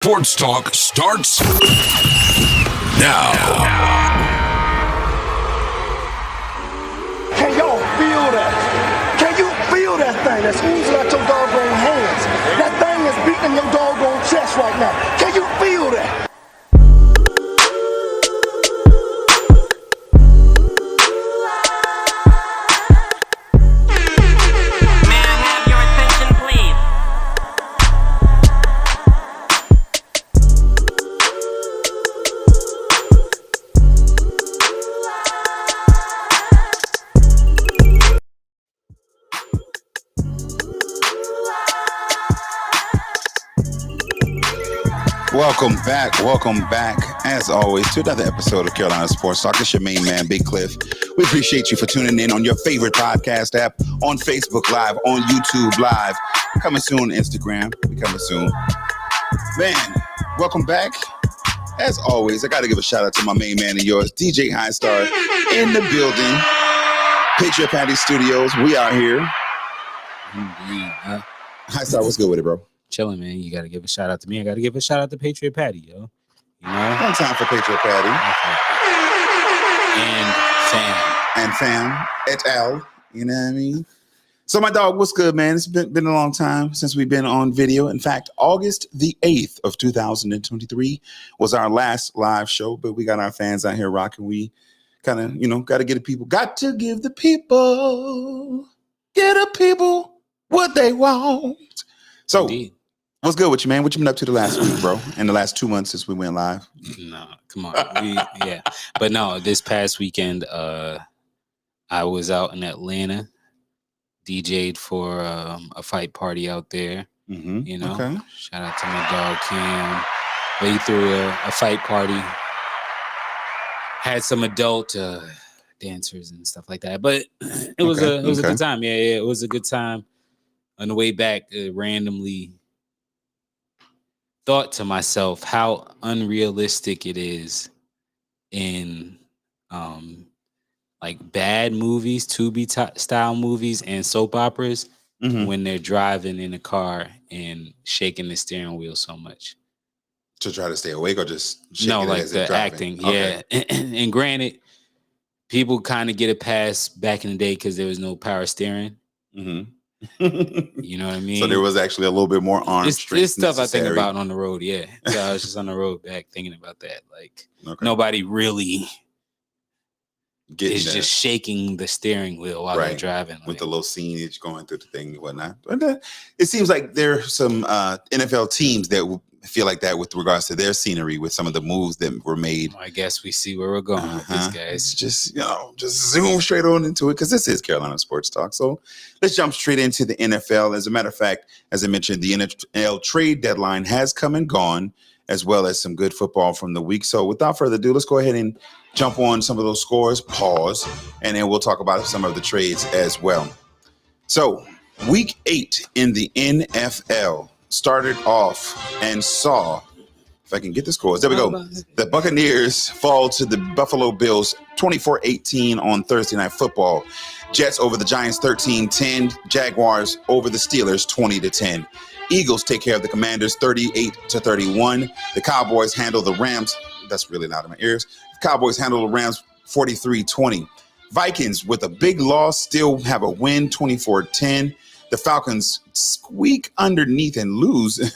Sports Talk starts now. Can y'all feel that? Can you feel that thing that's oozing out your doggone hands? That thing is beating your doggone chest right now. Can you feel that? Welcome back, as always, to another episode of Carolina Sports Talk. It's your main man, Big Cliff. We appreciate you for tuning in on your favorite podcast app, on Facebook Live, on YouTube Live. Coming soon on Instagram. We coming soon. Man, welcome back. As always, I got to give a shout out to my main man and yours, DJ High Star, in the building. Patriot Patty Studios. We are here. High Star, what's good with it, bro? Chilling, man. You got to give a shout out to me. I got to give a shout out to Patriot Patty, yo. You know? One time for Patriot Patty. And fam et al. You know what I mean? So my dog, what's good, man? It's been a long time since we've been on video. In fact, August the 8th of 2023 was our last live show, but we got our fans out here rocking. We kind of, got to give the people what they want. So, indeed. What's good with you, man? What you been up to the last week, bro? And the last 2 months since we went live? No, come on. But no, this past weekend, I was out in Atlanta, DJ'd for a fight party out there. Mm-hmm. Okay. Shout out to my dog Cam. They threw a fight party. Had some adult dancers and stuff like that. But it was a good time. Yeah, it was a good time. On the way back, randomly thought to myself how unrealistic it is in like bad movies, Tubi style movies and soap operas when they're driving in a car and shaking the steering wheel so much. To try to stay awake or just no, like the acting. Okay. Yeah. And granted, people kind of get a pass back in the day because there was no power steering. Mm-hmm. You know what I mean? So there was actually a little bit more arm strength. It's stuff necessary. I think about on the road, yeah. So I was just on the road back thinking about that. Like nobody really is just shaking the steering wheel while they're driving. With the little scenage going through the thing and whatnot. But it seems like there are some NFL teams that feel like that with regards to their scenery with some of the moves that were made. I guess we see where we're going with these guys. It's just, just zoom straight on into it because this is Carolina Sports Talk. So let's jump straight into the NFL. As a matter of fact, as I mentioned, the NFL trade deadline has come and gone, as well as some good football from the week. So without further ado, let's go ahead and jump on some of those scores, pause, and then we'll talk about some of the trades as well. So week 8 in the NFL started off and saw, if I can get the scores, there we go. The Buccaneers fall to the Buffalo Bills 24-18 on Thursday Night Football. Jets over the Giants 13-10. Jaguars over the Steelers 20-10. Eagles take care of the Commanders 38-31. The Cowboys handle the Rams. That's really loud in my ears. The Cowboys handle the Rams 43-20. Vikings with a big loss still have a win 24-10. The Falcons squeak underneath and lose,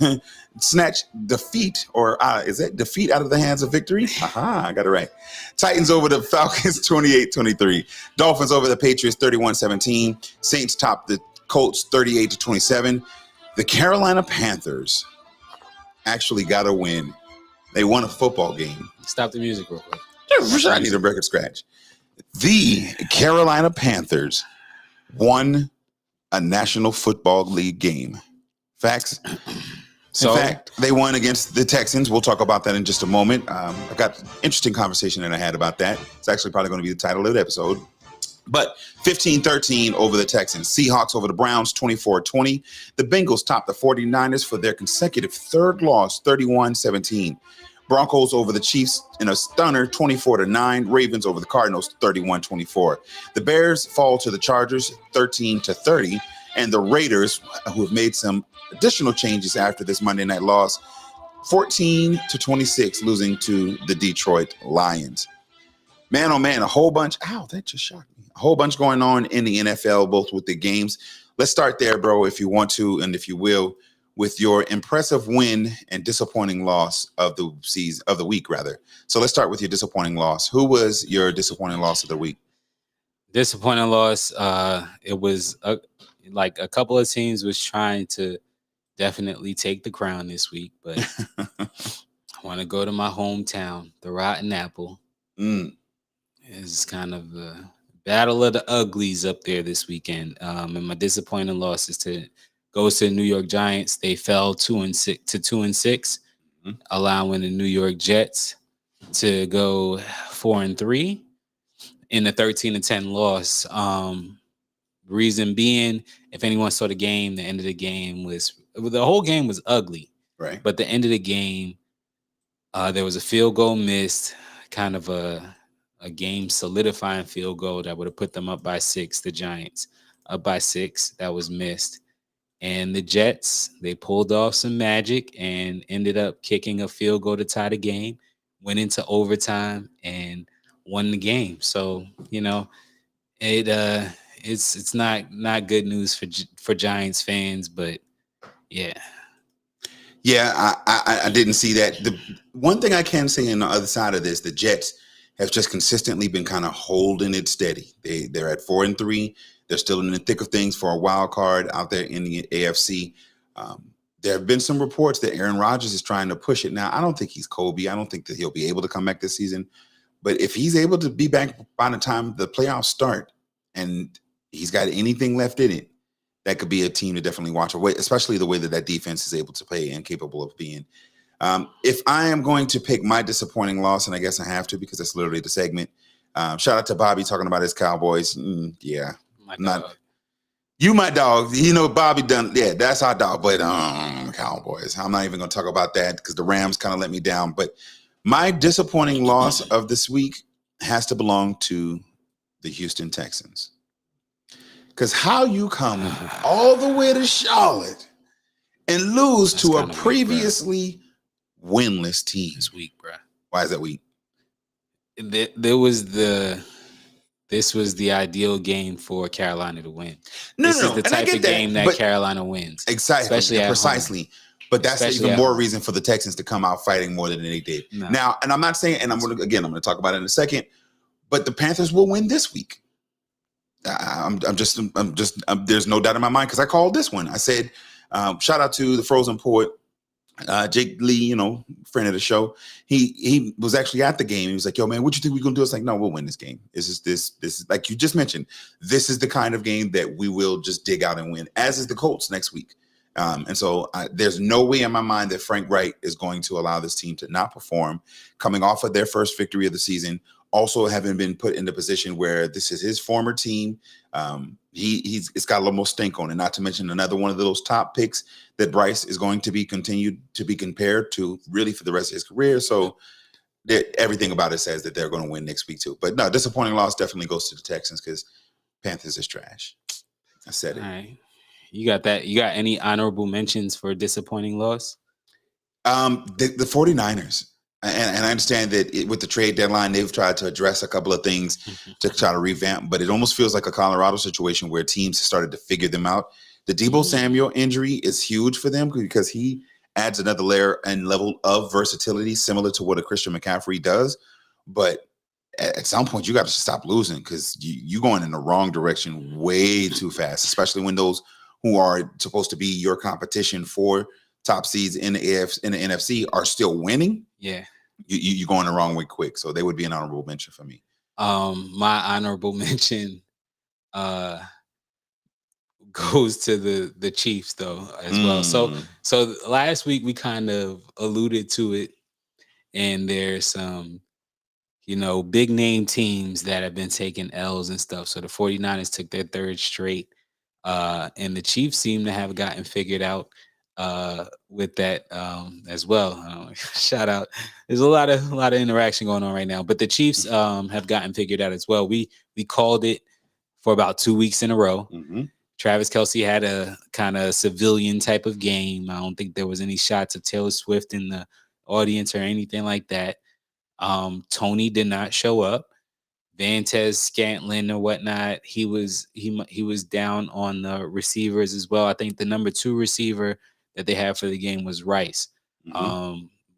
snatch defeat, or is that defeat out of the hands of victory? Aha, I got it right. Titans over the Falcons 28-23. Dolphins over the Patriots 31-17. Saints top the Colts 38-27. The Carolina Panthers actually got a win. They won a football game. Stop the music real quick. I need a record scratch. The Carolina Panthers won a National Football League game. Facts. In fact, they won against the Texans. We'll talk about that in just a moment. I got an interesting conversation that I had about that. It's actually probably going to be the title of the episode. But 15-13 over the Texans. Seahawks over the Browns, 24-20. The Bengals topped the 49ers for their consecutive third loss, 31-17. Broncos over the Chiefs in a stunner, 24-9. Ravens over the Cardinals, 31-24. The Bears fall to the Chargers, 13-30. And the Raiders, who have made some additional changes after this Monday night loss, 14-26, losing to the Detroit Lions. Man, oh man, a whole bunch. Ow, that just shocked me. A whole bunch going on in the NFL, both with the games. Let's start there, bro, if you want to, and if you will, with your impressive win and disappointing loss of the season, of the week, rather. So let's start with your disappointing loss. Who was your disappointing loss of the week? Disappointing loss. It was like a couple of teams was trying to definitely take the crown this week, but I want to go to my hometown, the Rotten Apple. It's kind of a battle of the uglies up there this weekend. And my disappointing loss goes to the New York Giants. They fell 2-6, allowing the New York Jets to go 4-3 in a 13-10 loss. Reason being, if anyone saw the game, the end of the game the whole game was ugly. Right. But the end of the game, there was a field goal missed, kind of a game solidifying field goal that would have put them up by 6, the Giants up by 6, that was missed. And the Jets, they pulled off some magic and ended up kicking a field goal to tie the game, went into overtime and won the game. So, it's not good news for Giants fans, but yeah. Yeah, I didn't see that. The one thing I can say on the other side of this, the Jets have just consistently been kind of holding it steady. They're at 4-3. They're still in the thick of things for a wild card out there in the AFC. There have been some reports that Aaron Rodgers is trying to push it. Now, I don't think he's Kobe. I don't think that he'll be able to come back this season. But if he's able to be back by the time the playoffs start and he's got anything left in it, that could be a team to definitely watch, especially the way that defense is able to play and capable of being. If I am going to pick my disappointing loss, and I guess I have to because that's literally the segment, shout out to Bobby talking about his Cowboys. Yeah. You my dog. Bobby done. Yeah, that's our dog. But Cowboys. I'm not even going to talk about that because the Rams kind of let me down. But my disappointing loss of this week has to belong to the Houston Texans. Because how you come all the way to Charlotte and lose to a previously winless team this week, bro? Why is that weak? This was the ideal game for Carolina to win. This is the type of game that Carolina wins. Exactly, especially precisely. But that's even more reason for the Texans to come out fighting more than they did. No. Now, and I'm not saying, and I'm going to talk about it in a second, but the Panthers will win this week. I'm just there's no doubt in my mind because I called this one. I said, shout out to the Frozen Poet, Jake Lee, friend of the show. He was actually at the game. He was like, yo, man, what you think we're going to do? It's like, no, we'll win this game. This is like you just mentioned. This is the kind of game that we will just dig out and win, as is the Colts next week. And so there's no way in my mind that Frank Wright is going to allow this team to not perform coming off of their first victory of the season. Also having been put in the position where this is his former team. It's got a little more stink on it, not to mention another one of those top picks that Bryce is going to be continued to be compared to really for the rest of his career. So everything about it says that they're going to win next week too. But no, disappointing loss definitely goes to the Texans because Panthers is trash. I said it. All right. You got that? You got any honorable mentions for a disappointing loss? The 49ers. And I understand that with the trade deadline, they've tried to address a couple of things to try to revamp, but it almost feels like a Colorado situation where teams have started to figure them out. The Deebo Samuel injury is huge for them because he adds another layer and level of versatility similar to what a Christian McCaffrey does. But at some point, you got to stop losing because you're going in the wrong direction way too fast, especially when those who are supposed to be your competition for top seeds in the NFC are still winning. Yeah. You're going the wrong way quick. So they would be an honorable mention for me. My honorable mention goes to the Chiefs though as well. So last week we kind of alluded to it, and there's some big name teams that have been taking L's and stuff. So the 49ers took their third straight, and the Chiefs seem to have gotten figured out with that as well. Shout out. There's a lot of interaction going on right now, but the Chiefs have gotten figured out as well. We called it for about 2 weeks in a row. Travis Kelce had a kind of civilian type of game. I don't think there was any shots of Taylor Swift in the audience or anything like that. Tony did not show up. Vantez Scantlin or whatnot, he was down on the receivers as well. I think the number 2 receiver that they had for the game was Rice.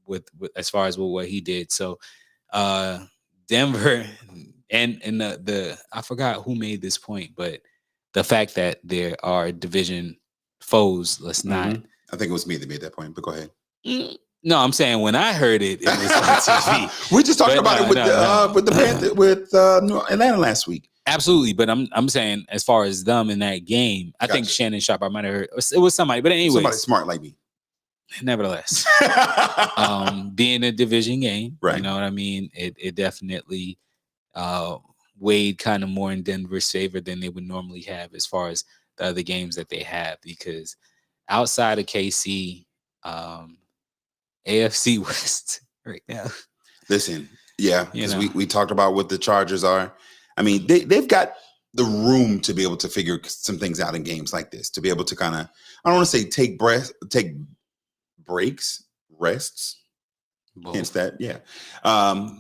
With as far as what he did. So Denver and the I forgot who made this point, but the fact that there are division foes, let's not. I think it was me that made that point, but go ahead. No, I'm saying when I heard it, it was on TV. We just talked about it with Atlanta last week. Absolutely, but I'm saying as far as them in that game, I think Shannon Sharp, I might have heard it was somebody, but anyway, somebody smart like me. Nevertheless, being a division game, right? You know what I mean. It definitely weighed kind of more in Denver's favor than they would normally have as far as the other games that they have, because outside of KC, AFC West right now. Listen, yeah, because we talked about what the Chargers are. I mean, they've got the room to be able to figure some things out in games like this, to be able to kind of, I don't want to say take breaks, rests. Hence that, yeah.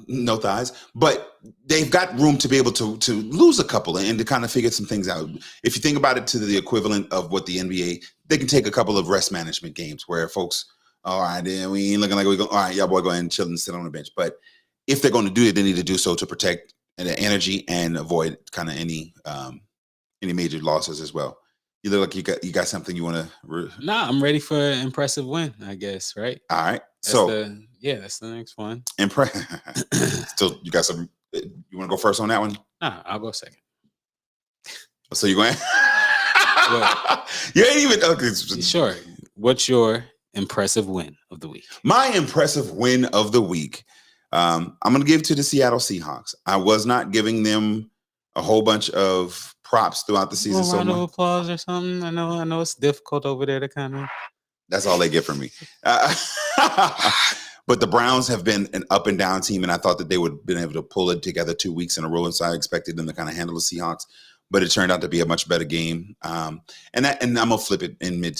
No thighs. But they've got room to be able to lose a couple and to kind of figure some things out. If you think about it to the equivalent of what the NBA, they can take a couple of rest management games where folks, all right, then we ain't looking like we go, all right, y'all boy, go ahead and chill and sit on the bench. But if they're going to do it, they need to do so to protect the energy and avoid kind of any major losses as well. You look like you got something you want to. Nah, I'm ready for an impressive win, I guess. Right. All right. That's the next one. Still, you got some. You want to go first on that one? Nah, I'll go second. So you're going? You ain't even. Okay. Sure. What's your impressive win of the week? My impressive win of the week. I'm going to give to the Seattle Seahawks. I was not giving them a whole bunch of props throughout the season. Round of applause or something. I know it's difficult over there to kind of. That's all they get from me. But the Browns have been an up and down team, and I thought that they would have been able to pull it together 2 weeks in a row. And so I expected them to kind of handle the Seahawks, but it turned out to be a much better game. And I'm gonna flip it in mid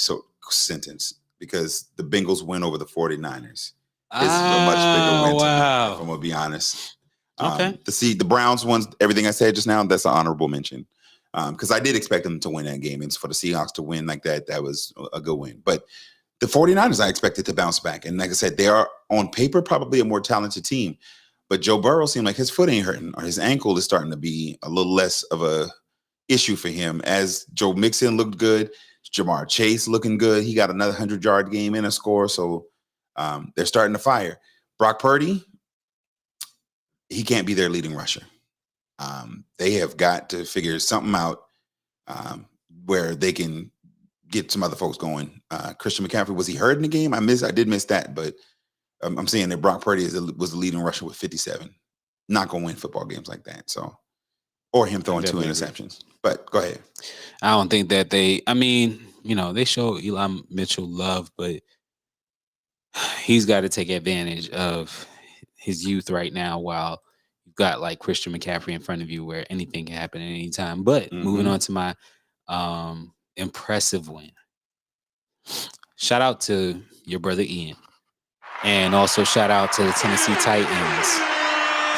sentence because the Bengals win over the 49ers. It's a much bigger win. Wow. If I'm gonna be honest. Okay. The Browns won everything I said just now. That's an honorable mention because I did expect them to win that game, and for the Seahawks to win like that, that was a good win. But the 49ers, I expected to bounce back, and like I said, they are on paper probably a more talented team. But Joe Burrow seemed like his foot ain't hurting, or his ankle is starting to be a little less of a issue for him. As Joe Mixon looked good, Jamar Chase looking good. He got another 100-yard game and a score, so they're starting to fire. Brock Purdy, he can't be their leading rusher. They have got to figure something out where they can get some other folks going. Christian McCaffrey, was he hurt in the game? I did miss that, but I'm saying that Brock Purdy was the leading rusher with 57. Not going to win football games like that. So, or him throwing 2 interceptions. But go ahead. I don't think that they show Eli Mitchell love, but he's got to take advantage of his youth right now while you've got like Christian McCaffrey in front of you where anything can happen at any time. But moving on to my impressive win. Shout out to your brother Ian. And also shout out to the Tennessee Titans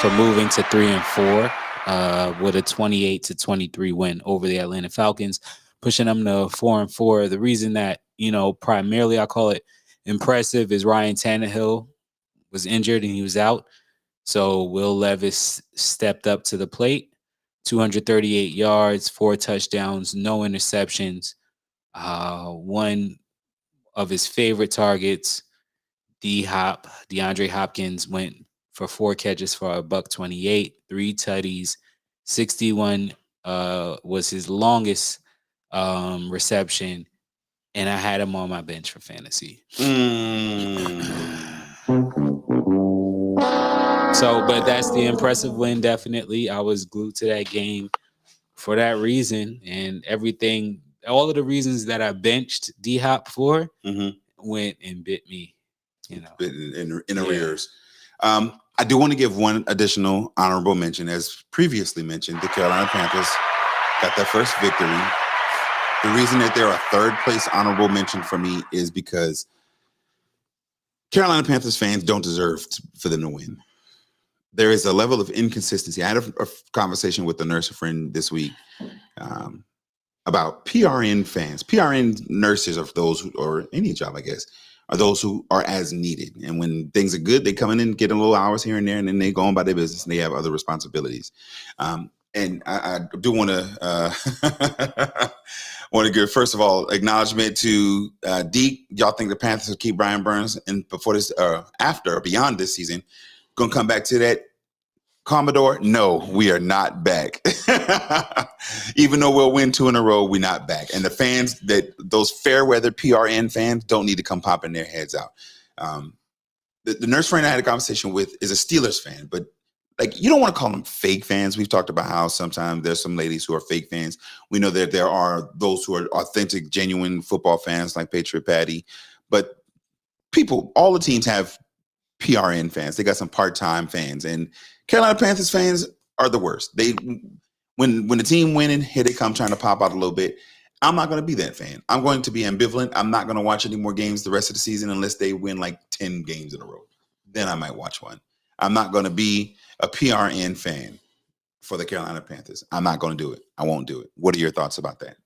for moving to 3-4 with a 28-23 win over the Atlanta Falcons, pushing them to 4-4. The reason that, primarily I call it impressive is Ryan Tannehill was injured and he was out. So Will Levis stepped up to the plate, 238 yards, 4 touchdowns, no interceptions. One of his favorite targets, DeAndre Hopkins, went for 4 catches for $128, 3 tutties, 61 was his longest reception, and I had him on my bench for fantasy. So, but that's the impressive win, definitely. I was glued to that game for that reason, and everything, all of the reasons that I benched D-Hop for went and bit me, in arrears. I do want to give one additional honorable mention. As previously mentioned, the Carolina Panthers got their first victory The reason that they're a third place honorable mention for me is because Carolina Panthers fans don't deserve for them to win. There is a level of inconsistency. I had a conversation with a nurse friend this week about PRN fans. PRN nurses are those who, or any job, I guess, are those who are as needed. And when things are good, they come in and get a little hours here and there, and then they go on by their business and they have other responsibilities. And I do want to give, first of all, acknowledgement to Deke. Y'all think the Panthers will keep Brian Burns and before this, after or beyond this season? Gonna come back to that, Commodore? No, we are not back. Even though we'll win 2 in a row, we're not back. And the fans, those fair weather PRN fans, don't need to come popping their heads out. The nurse friend I had a conversation with is a Steelers fan, but like, you don't want to call them fake fans. We've talked about how sometimes there's some ladies who are fake fans. We know that there are those who are authentic, genuine football fans like Patriot Patty. But all the teams have PRN fans. They got some part-time fans. And Carolina Panthers fans are the worst. When the team winning, here they come trying to pop out a little bit. I'm not going to be that fan. I'm going to be ambivalent. I'm not going to watch any more games the rest of the season unless they win like 10 games in a row. Then I might watch one. I'm not going to be a PRN fan for the Carolina Panthers. I'm not going to do it. I won't do it. What are your thoughts about that?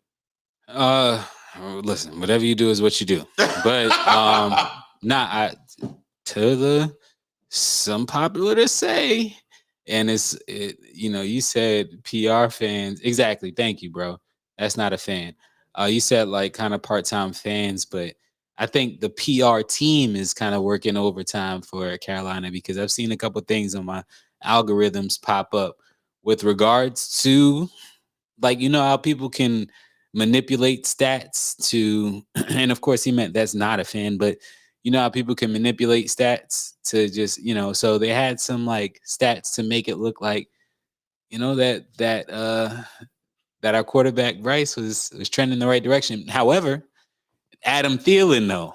Listen, whatever you do is what you do. But some popular to say, and you said PR fans. Exactly. Thank you, bro. That's not a fan. You said like kind of part-time fans, but I think the PR team is kind of working overtime for Carolina, because I've seen a couple things on my algorithms pop up with regards to, like, how people can manipulate stats to, and of course he meant that's not a fan, but how people can manipulate stats to just, so they had some like stats to make it look like, that our quarterback Bryce was trending in the right direction. However, Adam Thielen, though,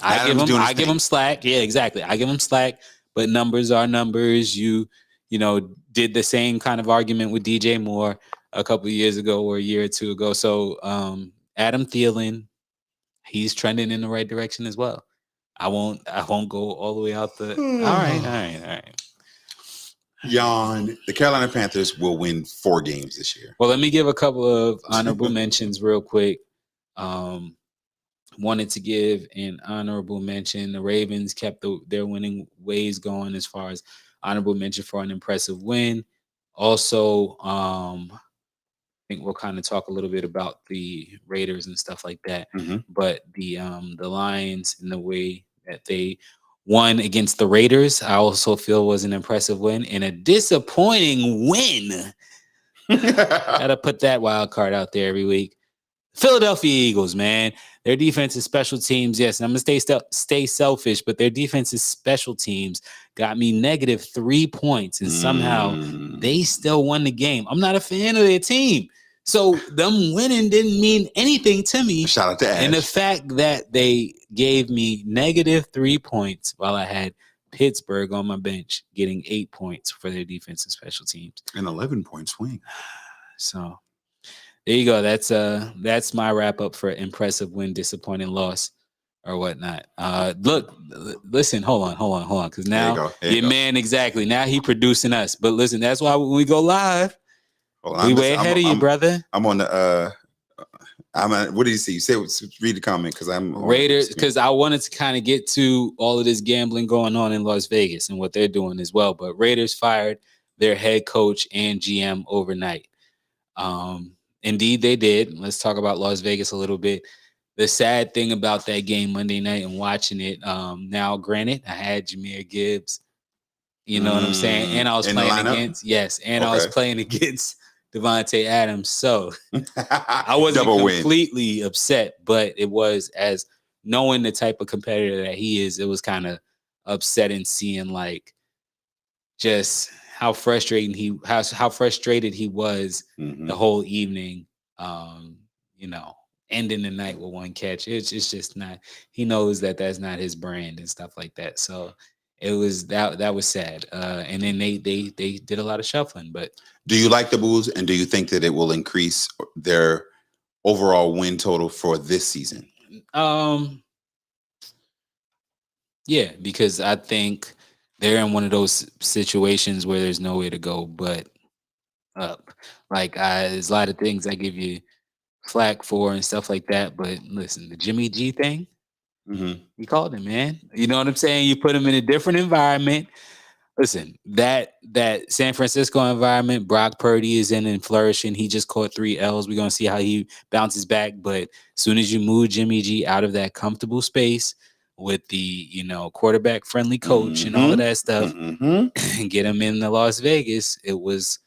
I give him slack. Yeah, exactly. I give him slack, but numbers are numbers. You did the same kind of argument with DJ Moore a couple of years ago or a year or two ago. So Adam Thielen, he's trending in the right direction as well. I won't go all the way out the. All right. Yawn. The Carolina Panthers will win 4 games this year. Well, let me give a couple of honorable mentions real quick. Wanted to give an honorable mention. The Ravens kept their winning ways going as far as honorable mention for an impressive win. Also, I think we'll kind of talk a little bit about the Raiders and stuff like that. Mm-hmm. But the Lions and the way that they won against the Raiders, I also feel was an impressive win and a disappointing win. Gotta put that wild card out there every week. Philadelphia Eagles, man. Their defense is special teams. Yes, and I'm going to stay selfish, but their defense is special teams got me -3 points, and somehow they still won the game. I'm not a fan of their team. So them winning didn't mean anything to me. Shout out to Ash. And the fact that they gave me -3 points while I had Pittsburgh on my bench getting 8 points for their defense and special teams. An 11-point swing. So there you go. That's my wrap up for impressive win, disappointing loss, or whatnot. Listen, hold on, because now your man, exactly, now he producing us. But listen, that's why when we go live, we way ahead of you, brother. I'm on the. What did you see? You say, read the comment, because I'm Raiders. Because I wanted to kind of get to all of this gambling going on in Las Vegas and what they're doing as well. But Raiders fired their head coach and GM overnight. Indeed, they did. Let's talk about Las Vegas a little bit. The sad thing about that game Monday night and watching it, now, granted, I had Jahmyr Gibbs, you know what I'm saying? And I was playing against Devontae Adams. So I wasn't completely upset, but it was, as knowing the type of competitor that he is, it was kind of upsetting seeing like just how frustrated he was the whole evening, ending the night with one catch. It's just not, he knows that that's not his brand and stuff like that. So it was, that was sad. And then they did a lot of shuffling. But do you like the moves, and do you think that it will increase their overall win total for this season? Yeah, because I think they're in one of those situations where there's no way to go but up. Like, there's a lot of things I give you flack for and stuff like that, but listen, the Jimmy G thing, Mm-hmm. you called him, man. You know what I'm saying? You put him in a different environment. Listen, that San Francisco environment, Brock Purdy is in and flourishing. He just caught 3 L's. We're gonna see how he bounces back. But as soon as you move Jimmy G out of that comfortable space with the quarterback friendly coach and all of that stuff, and get him in the Las Vegas, it was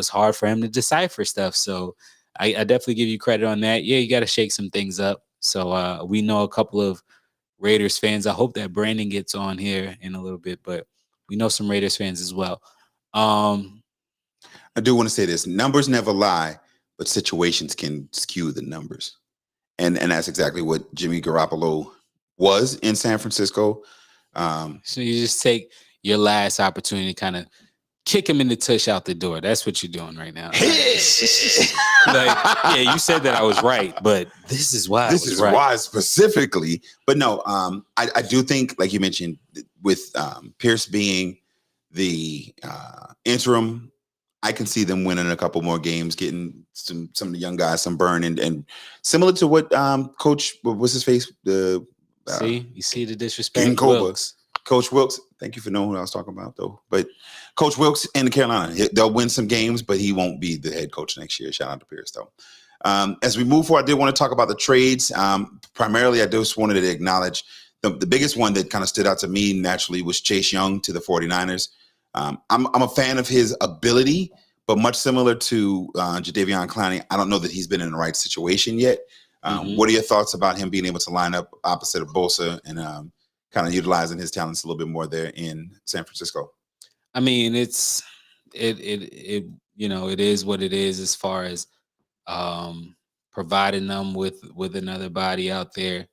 hard for him to decipher stuff. So I definitely give you credit on that. Yeah, you got to shake some things up. So we know a couple of Raiders fans. I hope that Brandon gets on here in a little bit, but we know some Raiders fans as well. I do want to say this: numbers never lie, but situations can skew the numbers, and that's exactly what Jimmy Garoppolo was in San Francisco. So you just take your last opportunity to kind of kick him in the tush out the door. That's what you're doing right now. Yeah, you said that I was right, but this is why. This is why specifically. But no, I do think, like you mentioned, with Pierce being the interim, I can see them winning a couple more games, getting some of the young guys some burn, and similar to what Coach, what was his face? You see the disrespect. Coach Wilks. Thank you for knowing who I was talking about, though. But Coach Wilks in Carolina, they'll win some games, but he won't be the head coach next year. Shout out to Pierce, though. As we move forward, I did want to talk about the trades. Primarily, I just wanted to acknowledge the biggest one that kind of stood out to me naturally was Chase Young to the 49ers. I'm a fan of his ability, but much similar to Jadeveon Clowney, I don't know that he's been in the right situation yet. What are your thoughts about him being able to line up opposite of Bosa and kind of utilizing his talents a little bit more there in San Francisco? I mean, it is what it is as far as providing them with another body out there.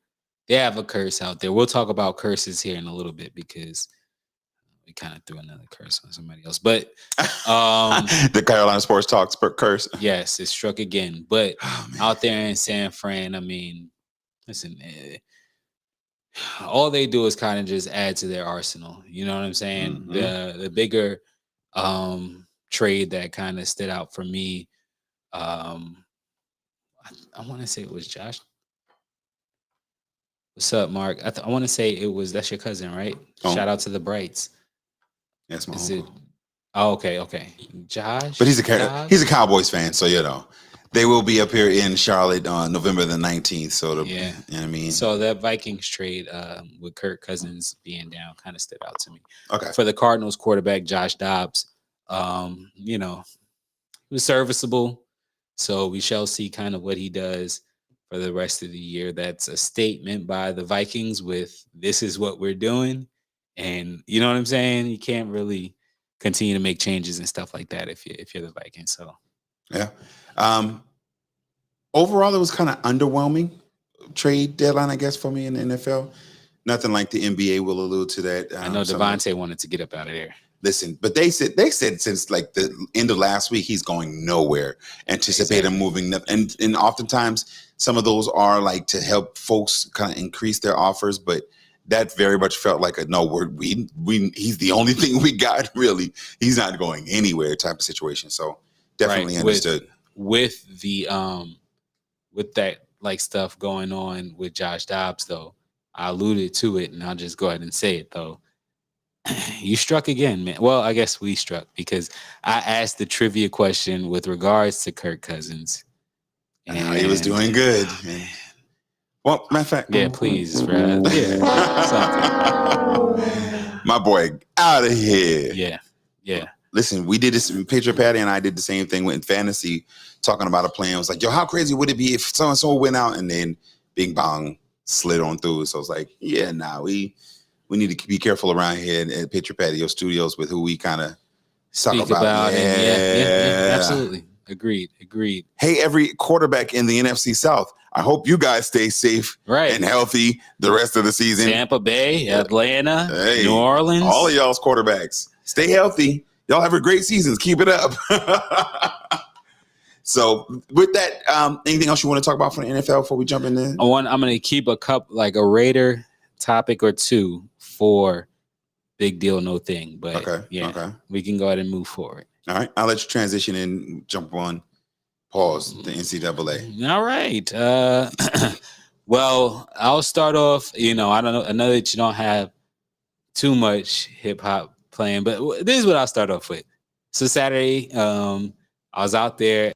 They have a curse out there. We'll talk about curses here in a little bit because we kind of threw another curse on somebody else. But the Carolina Sports Talk curse. Yes, it struck again. But out there in San Fran, I mean, listen, all they do is kind of just add to their arsenal. You know what I'm saying? The bigger trade that kind of stood out for me, I want to say it was Josh. What's up, Mark? I want to say that's your cousin, right? Oh. Shout out to the Brights. That's my uncle. Okay. Josh? But he's a Cowboys fan, so they will be up here in Charlotte on November the 19th. So you know what I mean? So that Vikings trade with Kirk Cousins being down kind of stood out to me. Okay. For the Cardinals quarterback, Josh Dobbs, he was serviceable. So we shall see kind of what he does for the rest of the year. That's a statement by the Vikings with this is what we're doing. And you know what I'm saying? You can't really continue to make changes and stuff like that if you're the Vikings. So yeah. Overall, it was kind of underwhelming trade deadline, I guess, for me in the NFL. Nothing like the NBA will allude to that. I know Devontae wanted to get up out of there. Listen, but they said since like the end of last week, he's going nowhere. Anticipate him moving. And oftentimes some of those are like to help folks kind of increase their offers, but that very much felt like he's the only thing we got, really. He's not going anywhere type of situation. So definitely understood. With the with that like stuff going on with Josh Dobbs, though, I alluded to it, and I'll just go ahead and say it though. You struck again, man. Well, I guess we struck because I asked the trivia question with regards to Kirk Cousins. And he was doing good. Well, matter of fact. Yeah, please, bro. My boy, out of here. Yeah. Listen, we did this. Patriot Patty and I did the same thing with fantasy, talking about a plan. I was like, yo, how crazy would it be if so-and-so went out and then Bing Bong slid on through? So I was like, we need to be careful around here at Patriot Patio Studios with who we kind of talk about. Yeah, absolutely. Agreed. Hey, every quarterback in the NFC South, I hope you guys stay safe and healthy the rest of the season. Tampa Bay, Atlanta, New Orleans. All of y'all's quarterbacks, stay healthy. Y'all have a great season. Keep it up. So with that, anything else you want to talk about for the NFL before we jump in there? I'm going to keep a Raider topic or two for Big Deal No Thing. But we can go ahead and move forward. All right. I'll let you transition and jump on. Pause the NCAA. All right. Well, I'll start off. I don't know. I know that you don't have too much hip hop playing, but this is what I'll start off with. So Saturday, I was out there.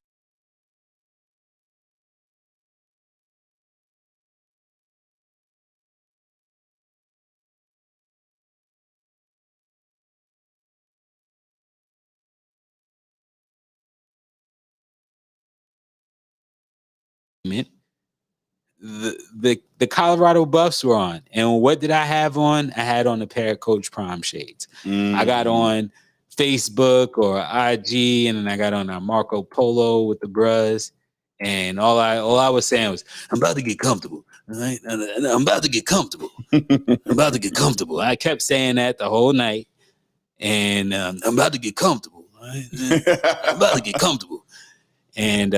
The Colorado Buffs were on, and what did I have on? I had on a pair of Coach Prime shades. I got on Facebook or IG, and then I got on our Marco Polo with the bruhs, and all I was saying was, "I'm about to get comfortable. All right? I'm about to get comfortable. I'm about to get comfortable." I kept saying that the whole night, and I'm about to get comfortable. All right? I'm about to get comfortable, and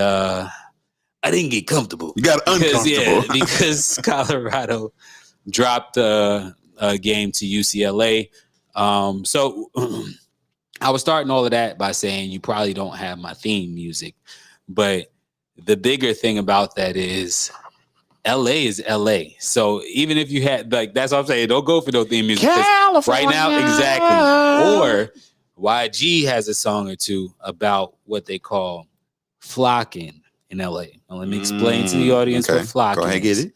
I didn't get comfortable. You got uncomfortable. Because Colorado dropped a game to UCLA. So I was starting all of that by saying you probably don't have my theme music. But the bigger thing about that is LA is LA. So even if you had, that's what I'm saying, don't go for no theme music. Right now, exactly. Or YG has a song or two about what they call flocking in LA. Now, let me explain to the audience what flocking Go ahead, is. get it.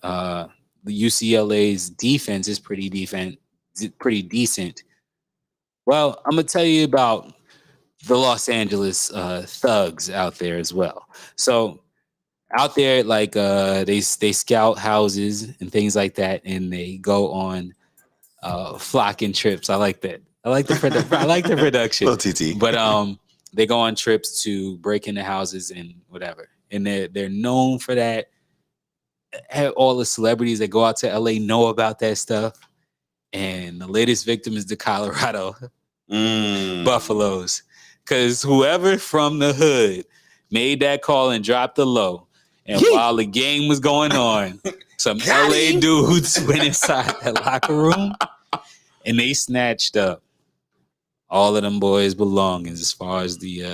The UCLA's defense is pretty decent. Well, I'm gonna tell you about the Los Angeles thugs out there as well. So out there, they scout houses and things like that, and they go on flocking trips. I like that. I like the production. Little TT. But they go on trips to break into houses and whatever. And they're known for that. All the celebrities that go out to LA know about that stuff. And the latest victim is the Colorado Buffaloes. Because whoever from the hood made that call and dropped the low. And while the game was going on, some LA dudes went inside that locker room and they snatched up all of them boys' belongings as far as the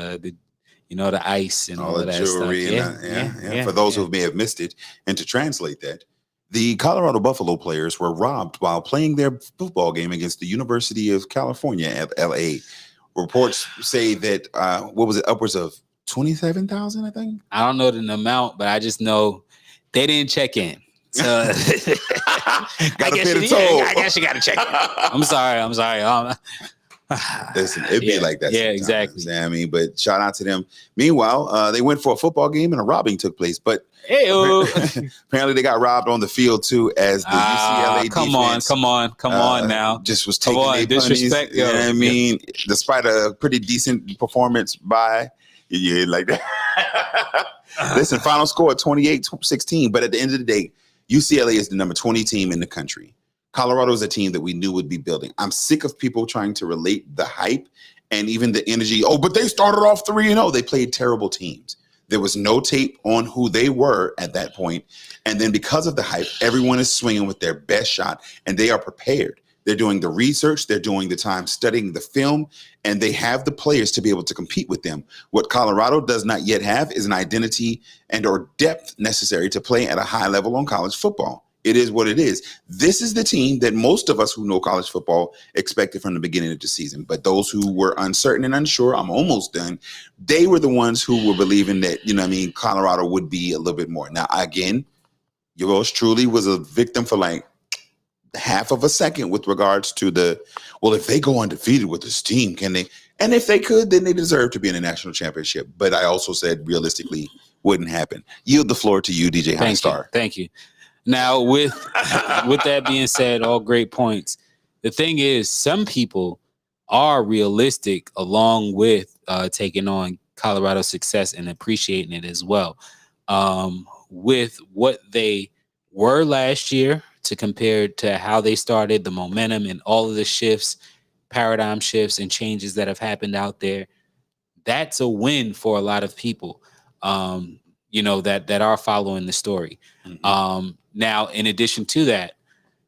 ice and all of that jewelry stuff. And for those who may have missed it, and to translate that, the Colorado Buffalo players were robbed while playing their football game against the University of California at LA. Reports say that upwards of 27,000, I think. I don't know the amount, but I just know they didn't check in. So gotta pay the toll. I guess you gotta check in. I'm sorry. Listen, it'd be like that. Yeah, exactly. I mean, but shout out to them. Meanwhile, they went for a football game and a robbing took place. But apparently they got robbed on the field too, as the UCLA defense. Come on now. Just was taking their disrespect. You know what I mean? Despite a pretty decent performance by like that. Listen, final score 28-16. But at the end of the day, UCLA is the number 20 team in the country. Colorado is a team that we knew would be building. I'm sick of people trying to relate the hype and even the energy. Oh, but they started off 3-0. They played terrible teams. There was no tape on who they were at that point. And then because of the hype, everyone is swinging with their best shot, and they are prepared. They're doing the research. They're doing the time studying the film, and they have the players to be able to compete with them. What Colorado does not yet have is an identity and or depth necessary to play at a high level on college football. It is what it is. This is the team that most of us who know college football expected from the beginning of the season. But those who were uncertain and unsure, I'm almost done, they were the ones who were believing that, Colorado would be a little bit more. Now, again, yours truly was a victim for like half of a second with regards to if they go undefeated with this team, can they? And if they could, then they deserve to be in a national championship. But I also said realistically wouldn't happen. Yield the floor to you, DJ Highstar. Thank you. Now, with that being said, all great points. The thing is, some people are realistic along with taking on Colorado's success and appreciating it as well. With what they were last year to compare to how they started, the momentum and all of the shifts, paradigm shifts and changes that have happened out there, that's a win for a lot of people, that are following the story. Now, in addition to that,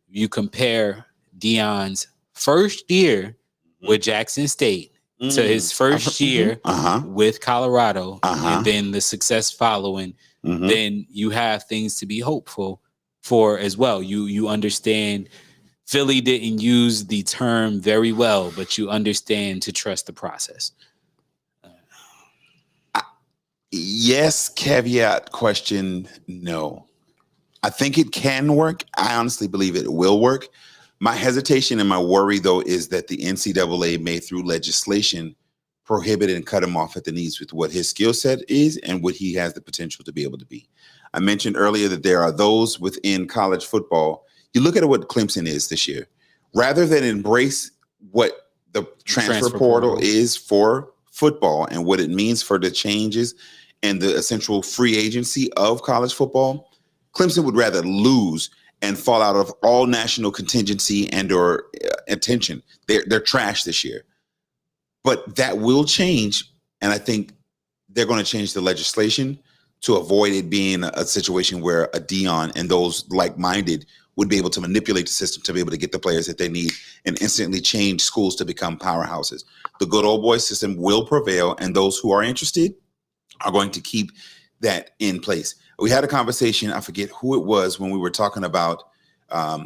you compare Deion's first year with Jackson State to his first year with Colorado, and then the success following, then you have things to be hopeful for as well. You understand Philly didn't use the term very well, but you understand to trust the process. Yes, caveat question, no. I think it can work. I honestly believe it will work. My hesitation and my worry, though, is that the NCAA may, through legislation, prohibit and cut him off at the knees with what his skill set is and what he has the potential to be able to be. I mentioned earlier that there are those within college football. You look at what Clemson is this year. Rather than embrace what the transfer portal is for football and what it means for the changes and the essential free agency of college football, Clemson would rather lose and fall out of all national contingency and or attention. They're trash this year. But that will change, and I think they're going to change the legislation to avoid it being a situation where a Deion and those like-minded would be able to manipulate the system to be able to get the players that they need and instantly change schools to become powerhouses. The good old boy system will prevail, and those who are interested are going to keep that in place. We had a conversation, I forget who it was, when we were talking about, I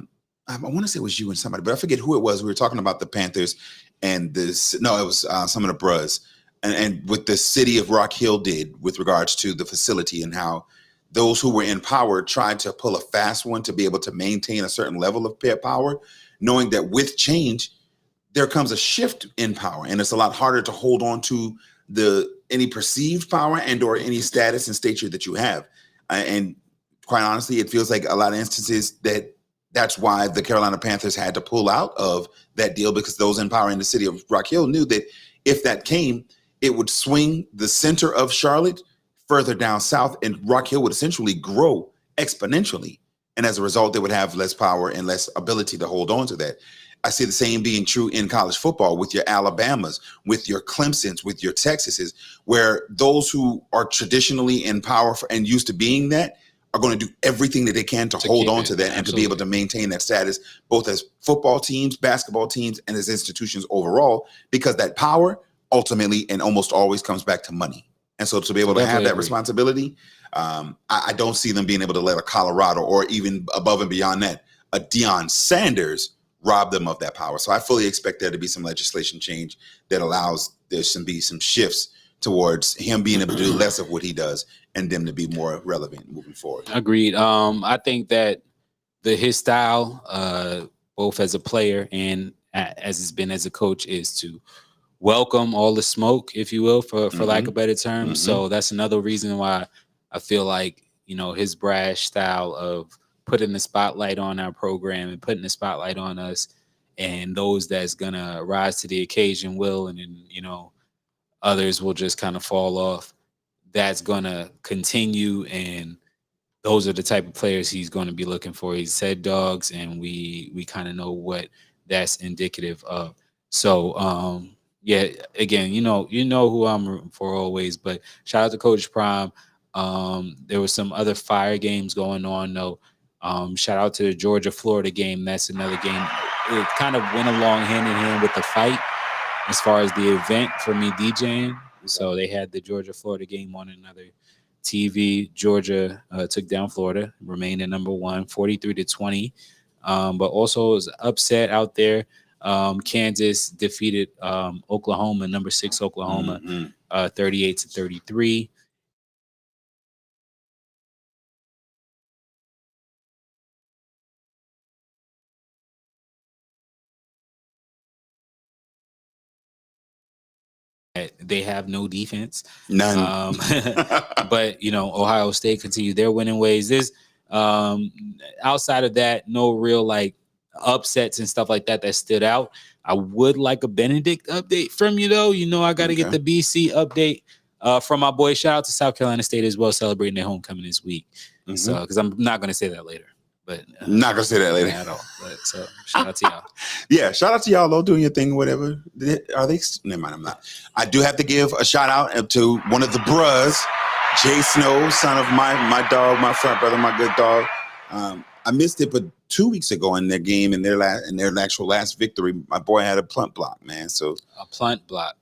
want to say it was you and somebody, but I forget who it was. We were talking about the Panthers and it was some of the Bros, and what the city of Rock Hill did with regards to the facility and how those who were in power tried to pull a fast one to be able to maintain a certain level of power, knowing that with change, there comes a shift in power, and it's a lot harder to hold on to any perceived power and or any status and stature that you have. And quite honestly, it feels like a lot of instances that's why the Carolina Panthers had to pull out of that deal, because those in power in the city of Rock Hill knew that if that came, it would swing the center of Charlotte further down south, and Rock Hill would essentially grow exponentially. And as a result, they would have less power and less ability to hold on to that. I see the same being true in college football with your Alabamas, with your Clemsons, with your Texases, where those who are traditionally in power and used to being that are going to do everything that they can to hold on to that and to be able to maintain that status, both as football teams, basketball teams, and as institutions overall, because that power ultimately and almost always comes back to money. And so to be able to have that responsibility, I don't see them being able to let a Colorado or even above and beyond that, a Deion Sanders rob them of that power. So I fully expect there to be some legislation change that allows there to be some shifts towards him being able to do less of what he does and them to be more relevant moving forward. Agreed. I think that his style, both as a player and as it's been as a coach, is to welcome all the smoke, if you will, for lack of a better term. So that's another reason why I feel like, his brash style of putting the spotlight on our program and putting the spotlight on us, and those that's gonna rise to the occasion will, and then, others will just kind of fall off. That's gonna continue, and those are the type of players he's going to be looking for. He's said dogs, and we kind of know what that's indicative of. So yeah, again, you know who I'm rooting for always. But shout out to Coach Prime. There were some other fire games going on though. Shout out to the Georgia-Florida game. That's another game. It kind of went along hand in hand with the fight as far as the event for me DJing. So they had the Georgia-Florida game on another TV. Georgia took down Florida, remained at number 1, 43-20. But also it was upset out there. Kansas defeated Oklahoma, number 6 Oklahoma, 38-33. They have no defense. None. But, Ohio State continued their winning ways. There's outside of that, no real like upsets and stuff like that stood out. I would like a Benedict update from you, though. I got to get the BC update from my boy. Shout out to South Carolina State as well, celebrating their homecoming this week. So, because I'm not going to say that later. but not gonna say that later at all. But so shout out to y'all. Yeah, shout out to y'all though, doing your thing, whatever. Are they? Never mind, I'm not. I do have to give a shout out to one of the bros, Jay Snow, son of my dog, my front brother, my good dog. I missed it, but 2 weeks ago in their game, in their actual last victory, my boy had a punt block, man. So A punt block.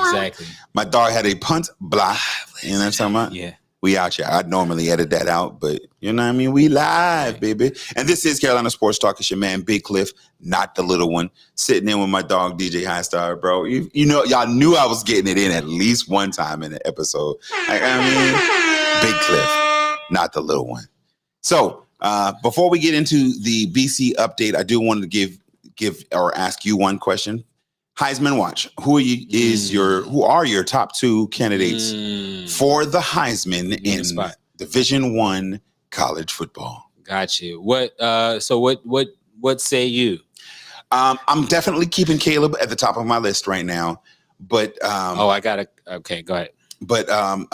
Exactly. my dog had a punt block. You know what I'm talking about? Yeah. We out here. I'd normally edit that out, but you know what I mean? We live, baby. And this is Carolina Sports Talk. It's your man, Big Cliff, not the little one, sitting in with my dog, DJ High Star, bro. You know, y'all knew I was getting it in at least one time in the episode. Big Cliff, not the little one. So before we get into the BC update, I do want to give or ask you one question. Heisman Watch. Who are your top two candidates for the Heisman in Division I college football? Got you. What say you? I'm definitely keeping Caleb at the top of my list right now, but I got it. Okay, go ahead. But I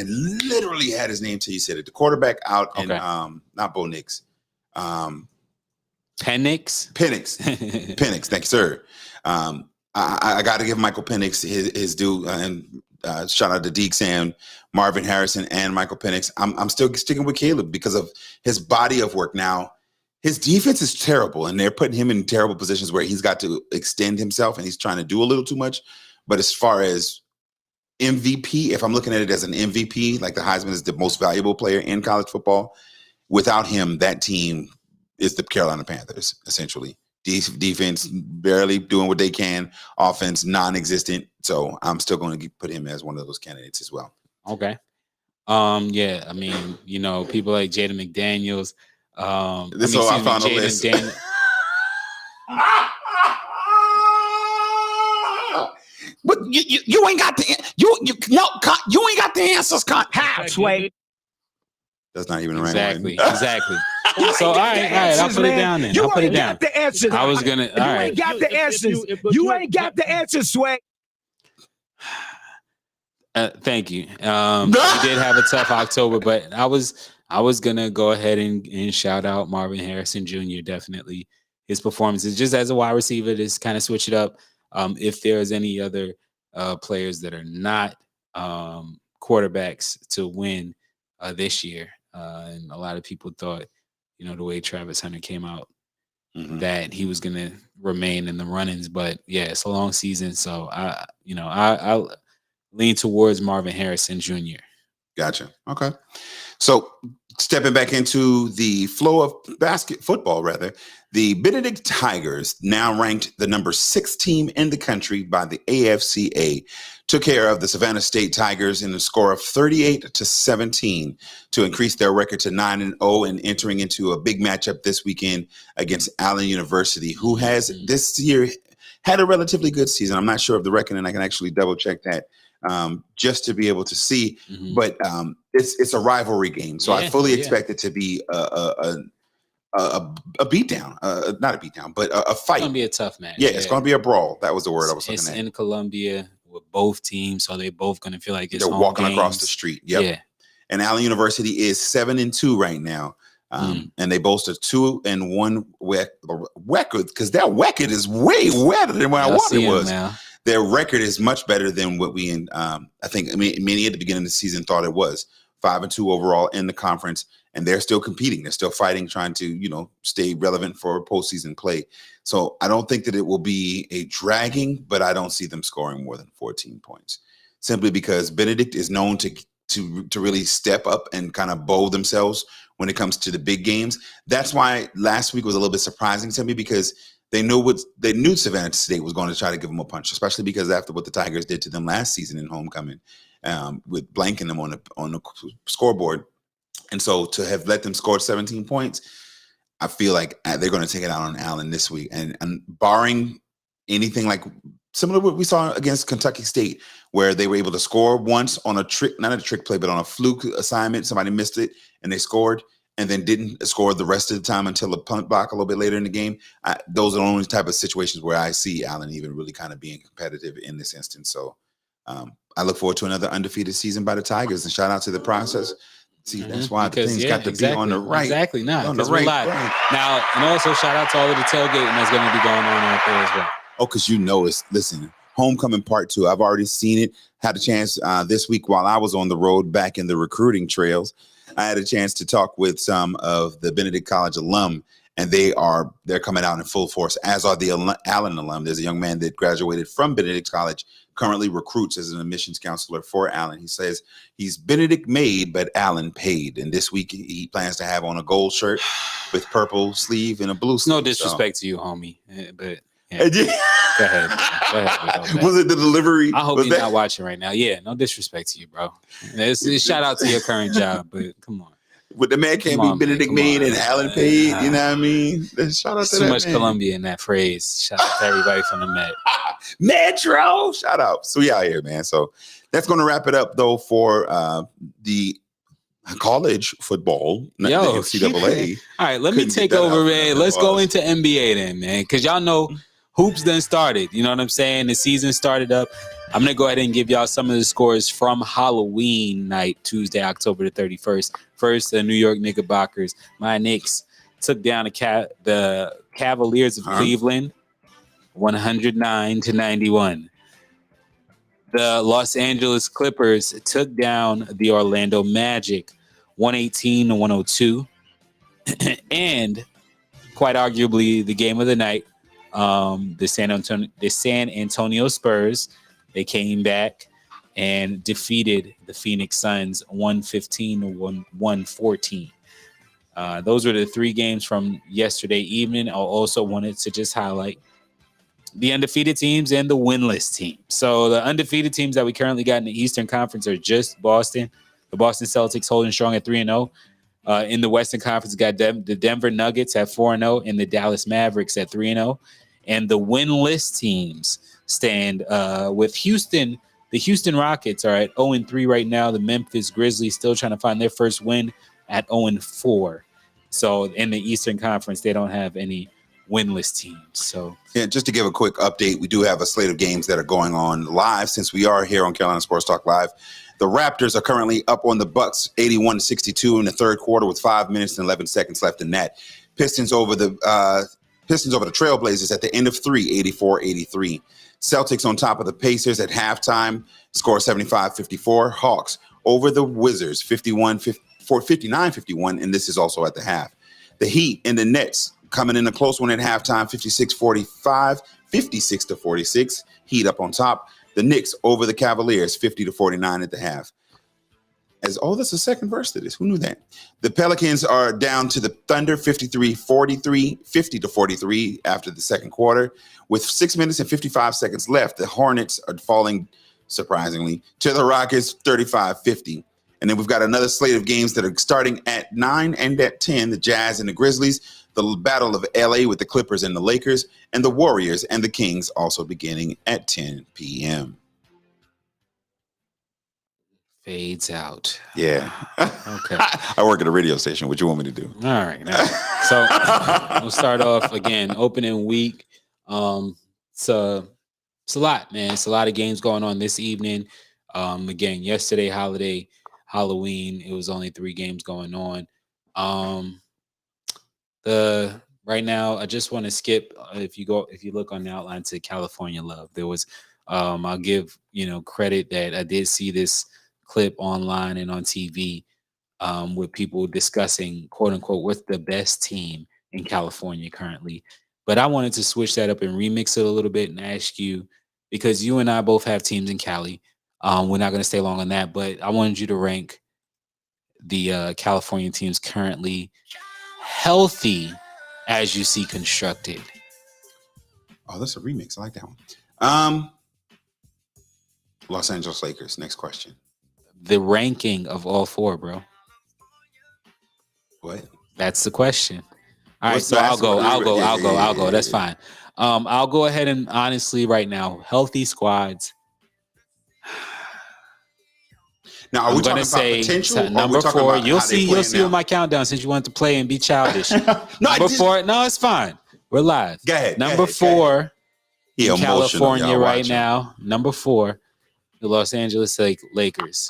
literally had his name till you said it. The quarterback out in not Bo Nix. Penix. Penix. Thank you, sir. I got to give Michael Penix his due, and shout out to Deke Sam, Marvin Harrison, and Michael Penix. I'm still sticking with Caleb because of his body of work. Now, his defense is terrible, and they're putting him in terrible positions where he's got to extend himself, and he's trying to do a little too much. But as far as MVP, if I'm looking at it as an MVP, like the Heisman is the most valuable player in college football, without him, that team is the Carolina Panthers, essentially. Defense barely doing what they can. Offense non-existent. So I'm still going to put him as one of those candidates as well. Okay. Yeah. I mean, people like Jaden McDaniels. This is all I found on the list. But you ain't got the you ain't got the answers. How, Sway? That's not even the right one. Exactly. So all right, I'll put it down then. I'll put it down. Got the answers. I was gonna. All right. You ain't got the answers. You ain't got the answers, Sway. Thank you. We did have a tough October, but I was gonna go ahead and shout out Marvin Harrison Jr. Definitely his performances, just as a wide receiver, just kind of switch it up. If there's any other players that are not quarterbacks to win this year, and a lot of people thought, the way Travis Hunter came out, that he was going to remain in the run-ins. But yeah, it's a long season, so I lean towards Marvin Harrison Jr. Gotcha. Okay. So stepping back into the flow of football, the Benedict Tigers, now ranked the number 6 team in the country by the AFCA, took care of the Savannah State Tigers in a score of 38-17 to increase their record to 9-0 and entering into a big matchup this weekend against Allen University, who has this year had a relatively good season. I'm not sure of the record, and I can actually double check that just to be able to see. But it's a rivalry game, so I fully expect it to be a beatdown, not a beatdown, but a fight. It's gonna be a tough match. Yeah, it's gonna be a brawl. That was the word I was looking at. It's in Columbia with both teams, so they both gonna feel like it's they're walking games. Across the street. Yep. Yeah. And Allen University is 7-2 right now, and they boast a 2-1 record because their record is way wetter than what I wanted it was. Their record is much better than what I think many at the beginning of the season thought it was. 5-2 overall in the conference, and they're still competing. They're still fighting, trying to, stay relevant for postseason play. So I don't think that it will be a dragging, but I don't see them scoring more than 14 points, simply because Benedict is known to really step up and kind of bowl themselves when it comes to the big games. That's why last week was a little bit surprising to me, because they knew Savannah State was going to try to give them a punch, especially because after what the Tigers did to them last season in homecoming, with blanking them on the scoreboard. And so to have let them score 17 points, I feel like they're going to take it out on Allen this week. And barring anything like similar to what we saw against Kentucky State, where they were able to score once on a trick, not a trick play, but on a fluke assignment, somebody missed it and they scored, and then didn't score the rest of the time until a punt block a little bit later in the game. Those are the only type of situations where I see Allen even really kind of being competitive in this instance. So I look forward to another undefeated season by the Tigers, and shout out to the process. See, that's why things got to be on the right. Exactly, not on the because we're right. live. Now, and also shout out to all of the tailgating that's going to be going on out there as well. Oh, because listen, Homecoming Part 2. I've already seen it. Had a chance this week while I was on the road back in the recruiting trails. I had a chance to talk with some of the Benedict College alum, and they're coming out in full force, as are the Allen alum. There's a young man that graduated from Benedict College, currently recruits as an admissions counselor for Allen. He says he's Benedict made, but Allen paid. And this week he plans to have on a gold shirt with purple sleeve and a blue sleeve. No disrespect to you, homie, but yeah. Go ahead. Was it the delivery? I hope you're not watching right now. Yeah, no disrespect to you, bro. It's shout out to your current job, but come on. But the man can't be Benedict made and Allen paid. You know what I mean? Shout out to too that much man. Columbia in that phrase. Shout out to everybody from the Met. Metro. Shout out. So we out here, man. So that's going to wrap it up, though, for the college football, not the NCAA. All right, let me take over, man. Let's go into NBA then, man, because y'all know hoops done started. You know what I'm saying? The season started up. I'm going to go ahead and give y'all some of the scores from Halloween night, Tuesday, October the 31st. First, the New York Knickerbockers. My Knicks took down the Cavaliers of Cleveland, 109-91. The Los Angeles Clippers took down the Orlando Magic, 118-102. And quite arguably the game of the night, the San Antonio Spurs, they came back and defeated the Phoenix Suns 115-114. Those were the three games from yesterday evening. I also wanted to just highlight the undefeated teams and the winless teams. So the undefeated teams that we currently got in the Eastern Conference are just Boston. The Boston Celtics holding strong at 3-0. In the Western Conference, got the Denver Nuggets at 4-0 and the Dallas Mavericks at 3-0. And the winless teams stand with Houston. The Houston Rockets are at 0-3 right now. The Memphis Grizzlies still trying to find their first win at 0-4. So in the Eastern Conference, they don't have any winless teams. So yeah, just to give a quick update, we do have a slate of games that are going on live since we are here on Carolina Sports Talk Live. The Raptors are currently up on the Bucks 81-62 in the third quarter with 5 minutes and 11 seconds left in that. Pistons over the Trailblazers at the end of 3, 84-83. Celtics on top of the Pacers at halftime, score 75-54. Hawks over the Wizards 59-51, and this is also at the half. The Heat and the Nets coming in a close one at halftime, 56-45, 56-46. Heat up on top. The Knicks over the Cavaliers, 50-49 at the half. That's the second verse to this. Who knew that? The Pelicans are down to the Thunder, 50-43 after the second quarter. With 6 minutes and 55 seconds left, the Hornets are falling, surprisingly, to the Rockets, 35-50. And then we've got another slate of games that are starting at 9 and at 10, the Jazz and the Grizzlies, the Battle of LA with the Clippers and the Lakers, and the Warriors and the Kings also beginning at 10 p.m. Fades out. Yeah. Okay. I work at a radio station. What you want me to do? All right. So we'll start off again, opening week. It's a lot, man. It's a lot of games going on this evening. Again, yesterday, Halloween, it was only 3 games going on. Right now, I just want to skip. If you look on the outline to California Love, there was. I'll give credit that I did see this clip online and on TV with people discussing, quote unquote, what's the best team in California currently. But I wanted to switch that up and remix it a little bit and ask you, because you and I both have teams in Cali. We're not going to stay long on that, but I wanted you to rank the California teams currently healthy as you see constructed. Oh, that's a remix. I like that one. Los Angeles Lakers. Next question. The ranking of all 4, bro. What? That's the question. All right, so I'll go. That's fine. I'll go ahead and honestly right now, healthy squads. Now, are we talking about potential? Number 4. You'll see with my countdown since you want to play and be childish. Number 4. No, it's fine. We're live. Go ahead. Number 4 in California right now. Number 4, the Los Angeles Lakers.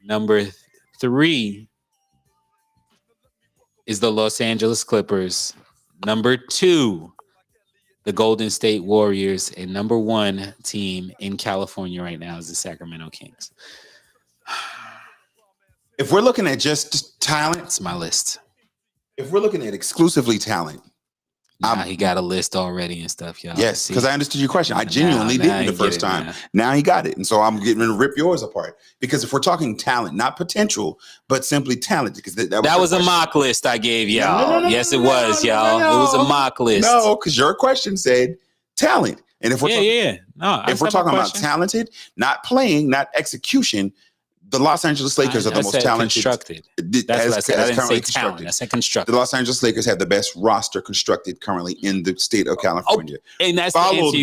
Number 3, is the Los Angeles Clippers. Number 2, the Golden State Warriors. And number 1 team in California right now is the Sacramento Kings. If we're looking at just talent, That's my list. if we're looking at exclusively talent, He got a list already and stuff, y'all. yes, because I understood your question. I genuinely didn't the first time. Now he got it. And so I'm getting to rip yours apart. Because if we're talking talent, not potential, but simply talent, because that was a mock list I gave y'all. Yes, it was, y'all. It was a mock list. No, because your question said talent. And if we're if we're talking about talented, not playing, not execution, the Los Angeles Lakers are the most talented. Constructed. That's what I said. I didn't say talent. I said constructed. The Los Angeles Lakers have the best roster constructed currently in the state of California. And that's followed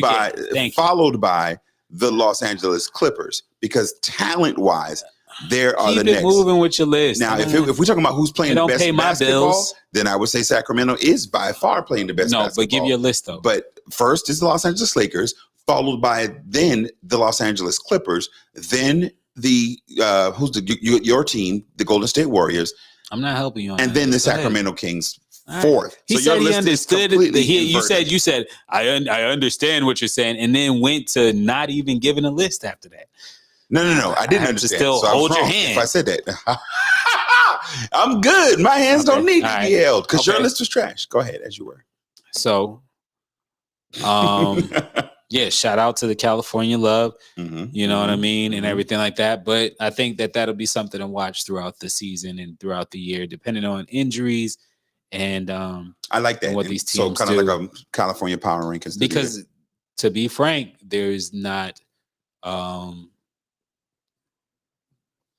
by the Los Angeles Clippers, because talent-wise, there are the next. Keep it moving with your list. Now, if we're talking about who's playing the best basketball, then I would say Sacramento is by far playing the best basketball. No, but give your list, though. But first is the Los Angeles Lakers, followed by then the Los Angeles Clippers, then the your team, the Golden State Warriors. I'm not helping you on and that. then the Sacramento Kings fourth. He said he understood it. You said I understand what you're saying, and then went to not even giving a list after that. No. I didn't understand. Still so hold your hand. If I said that, I'm good. My hands don't need to be held because your list was trash. Go ahead, as you were. So, yeah, shout out to the California love. You know what I mean? And everything like that. But I think that'll be something to watch throughout the season and throughout the year, depending on injuries. And I like that. And what these teams so kind of like a California power rankings. Because to be frank, there's not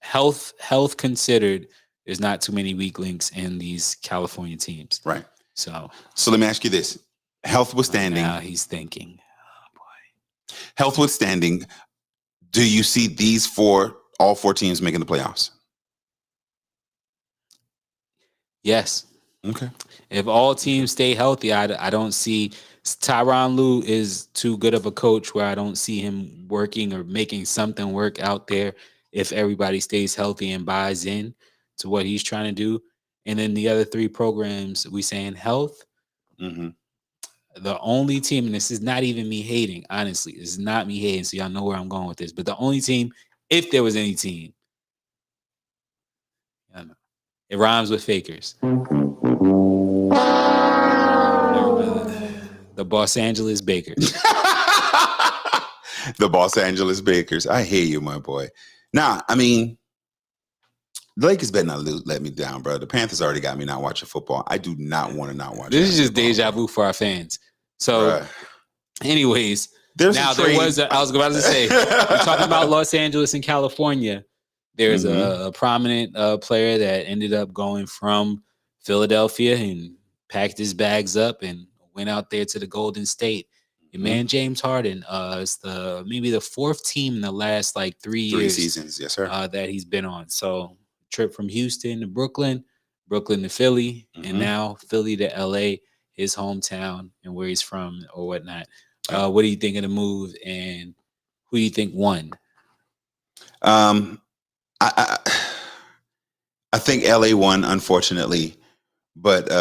health considered, there's not too many weak links in these California teams. Right. So let me ask you this. Health withstanding. Now he's thinking. Health withstanding, do you see all four teams making the playoffs? Yes. Okay. If all teams stay healthy, I don't see Tyronn Lue is too good of a coach where I don't see him working or making something work out there if everybody stays healthy and buys in to what he's trying to do. And then the other 3 programs, we saying health. The only team, and this is not even me hating, honestly, this is not me hating, so y'all know where I'm going with this, but the only team, if there was any team, I don't know, it rhymes with Fakers. The Los Angeles Bakers. The Los Angeles Bakers. I hear you, my boy. Nah, I mean, the Lakers better not let me down, bro. The Panthers already got me not watching football. I do not want to not watch. This is just deja vu for our fans. So, anyways, I was about to say, we're talking about Los Angeles and California. There's a prominent player that ended up going from Philadelphia and packed his bags up and went out there to the Golden State. Your man James Harden is maybe the 4th team in the last 3 years. 3 seasons, yes, sir. That he's been on. So trip from Houston to Brooklyn to Philly, and now Philly to LA, his hometown and where he's from or whatnot. What do you think of the move, and who do you think won? I think LA won, unfortunately, but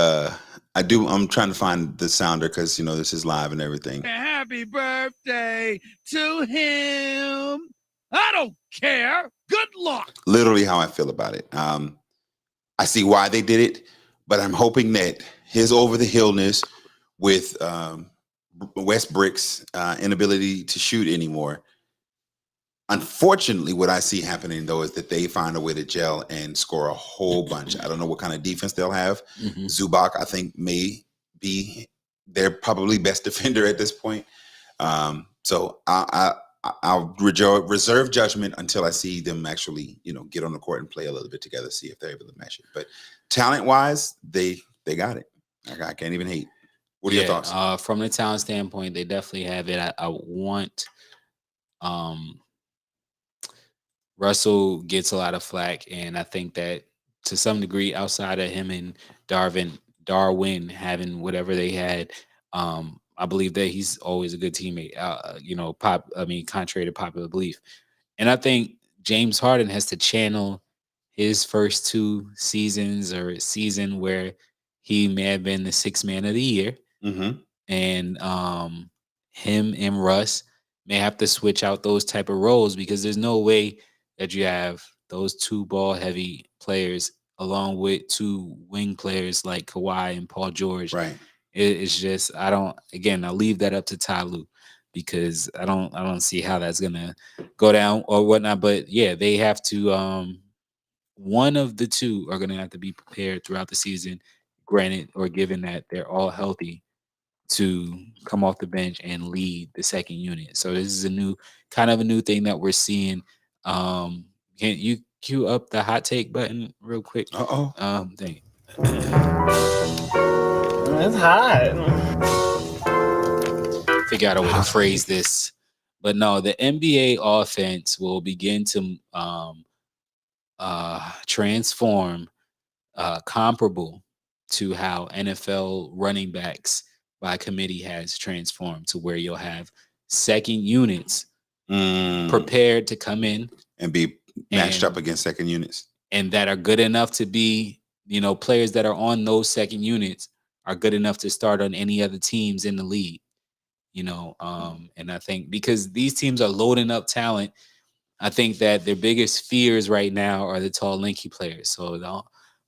I'm trying to find the sounder because this is live and everything. Happy birthday to him. I don't care. Good luck. Literally how I feel about it. I see why they did it, but I'm hoping that his over the hillness with Westbrook's inability to shoot anymore. Unfortunately, what I see happening, though, is that they find a way to gel and score a whole bunch. I don't know what kind of defense they'll have. Zubac, I think, may be their probably best defender at this point. So I'll reserve judgment until I see them actually, get on the court and play a little bit together, see if they're able to mesh it. But talent-wise, they got it. I can't even hate. What are your thoughts? From the talent standpoint, they definitely have it. I want Russell gets a lot of flack, and I think that to some degree, outside of him and Darwin having whatever they had, I believe that he's always a good teammate. Contrary to popular belief, and I think James Harden has to channel his first 2 seasons or season where he may have been the sixth man of the year. Mm-hmm. And him and Russ may have to switch out those type of roles because there's no way that you have those two ball heavy players along with two wing players like Kawhi and Paul George. Right. It's just I'll leave that up to Ty Lue because I don't see how that's gonna go down or whatnot. But yeah, they have to one of the two are gonna have to be prepared throughout the season, granted or given that they're all healthy to come off the bench and lead the second unit. So this is a new thing that we're seeing. Can you cue up the hot take button real quick? Dang it. It's hot. Figure out a way to phrase this. But no, the NBA offense will begin to transform comparable to how NFL running backs by committee has transformed to where you'll have second units prepared to come in and be matched up against second units and that are good enough to be, players that are on those second units are good enough to start on any other teams in the league, and I think because these teams are loading up talent, I think that their biggest fears right now are the tall, lanky players. So the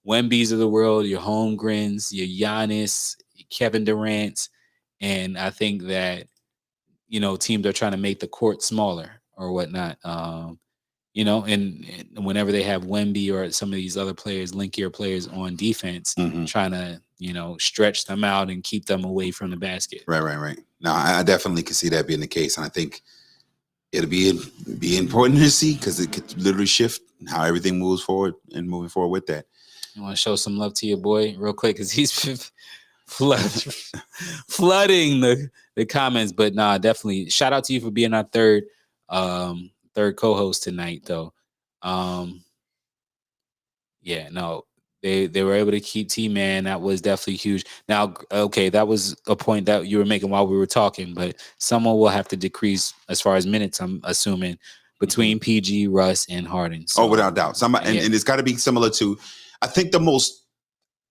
Wembys of the world, your Holmgrens, your Giannis, Kevin Durant, and I think that teams are trying to make the court smaller or whatnot. And whenever they have Wemby or some of these other players, linkier players on defense, trying to stretch them out and keep them away from the basket. Right. No, I definitely can see that being the case, and I think it'll be important to see because it could literally shift how everything moves forward and moving forward with that. You want to show some love to your boy real quick because he's flooding the comments, but nah, definitely shout out to you for being our third co-host tonight though. They were able to keep T-Man. That was definitely huge. Now, okay, that was a point that you were making while we were talking, but someone will have to decrease as far as minutes, I'm assuming, between PG, Russ, and Harden. So, without doubt. Somebody, and it's got to be similar to, I think the most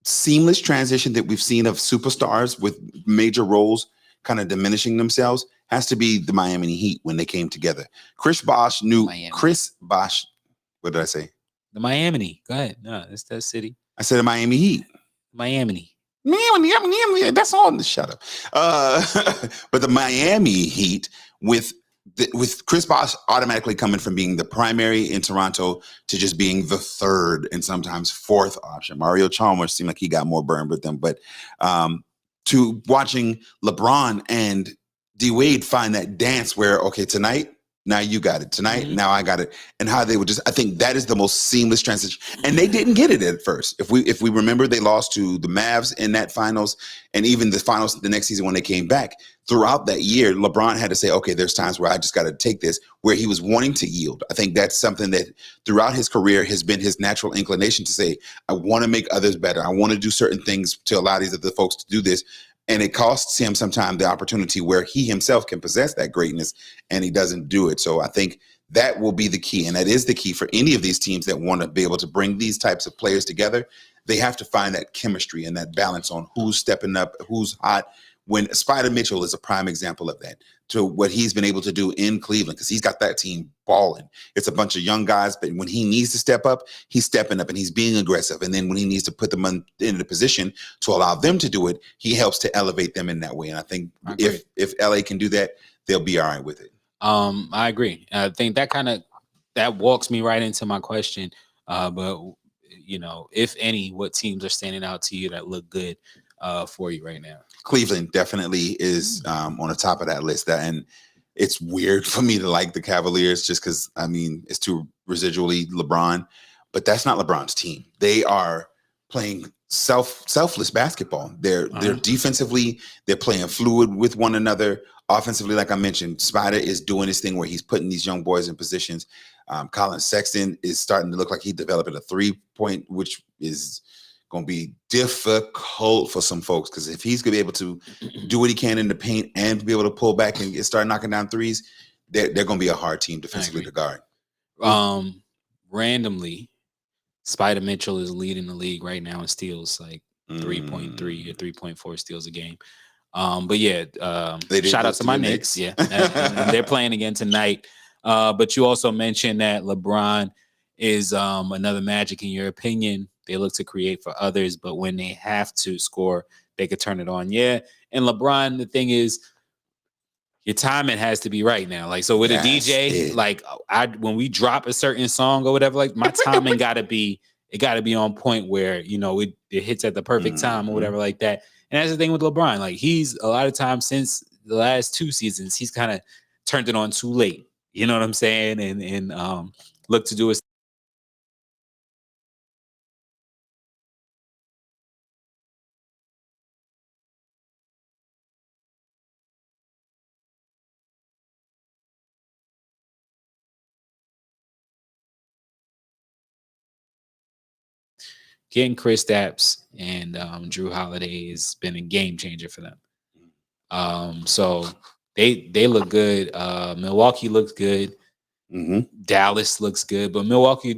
seamless transition that we've seen of superstars with major roles kind of diminishing themselves has to be the Miami Heat when they came together. Chris Bosh. What did I say? The Miami. Go ahead. No, it's that city. I said the Miami Heat. Miami. That's all. Shut up. But the Miami Heat with Chris Bosh automatically coming from being the primary in Toronto to just being the third and sometimes fourth option. Mario Chalmers seemed like he got more burned with them, but to watching LeBron and D Wade find that dance where, okay, tonight, now you got it. Tonight, now I got it. And how they would just, I think that is the most seamless transition. And they didn't get it at first. If we remember, they lost to the Mavs in that finals and even the finals the next season when they came back. Throughout that year, LeBron had to say, okay, there's times where I just got to take this, where he was wanting to yield. I think that's something that throughout his career has been his natural inclination to say, I want to make others better. I want to do certain things to allow these other folks to do this. And it costs him sometimes the opportunity where he himself can possess that greatness and he doesn't do it. So I think that will be the key. And that is the key for any of these teams that want to be able to bring these types of players together. They have to find that chemistry and that balance on who's stepping up, who's hot. When Spider Mitchell is a prime example of that, to what he's been able to do in Cleveland, because he's got that team balling. It's a bunch of young guys, but when he needs to step up, he's stepping up and he's being aggressive. And then when he needs to put them in the position to allow them to do it, he helps to elevate them in that way. And I think if LA can do that, they'll be all right with it. I agree. I think that walks me right into my question. But if any, what teams are standing out to you that look good for you right now? Cleveland definitely is on the top of that list. And it's weird for me to like the Cavaliers just because, it's too residually LeBron. But that's not LeBron's team. They are playing selfless basketball. They're defensively, they're playing fluid with one another. Offensively, like I mentioned, Spider is doing his thing where he's putting these young boys in positions. Colin Sexton is starting to look like he's developing a 3-point, which is going to be difficult for some folks because if he's going to be able to do what he can in the paint and be able to pull back and start knocking down threes, they're going to be a hard team defensively to guard. Randomly, Spider Mitchell is leading the league right now in steals. Like 3.3 or 3.4 steals a game. But yeah, They did shout out lose to to my the Knicks. Knicks. Yeah, and they're playing again tonight. But you also mentioned that LeBron is another Magic. In your opinion, they look to create for others, but when they have to score, they could turn it on. Yeah, and LeBron, the thing is, your timing has to be right now. Like, so with That's a DJ, it. like when we drop a certain song or whatever, like my timing gotta be on point where it hits at the perfect time or Mhm. whatever like that. And that's the thing with LeBron. Like he's a lot of times since the last 2 seasons, he's kind of turned it on too late. You know what I'm saying? And look to do his getting Chris Stapps and Drew Holiday has been a game changer for them. So they look good. Milwaukee looks good. Mhm. Dallas looks good, but Milwaukee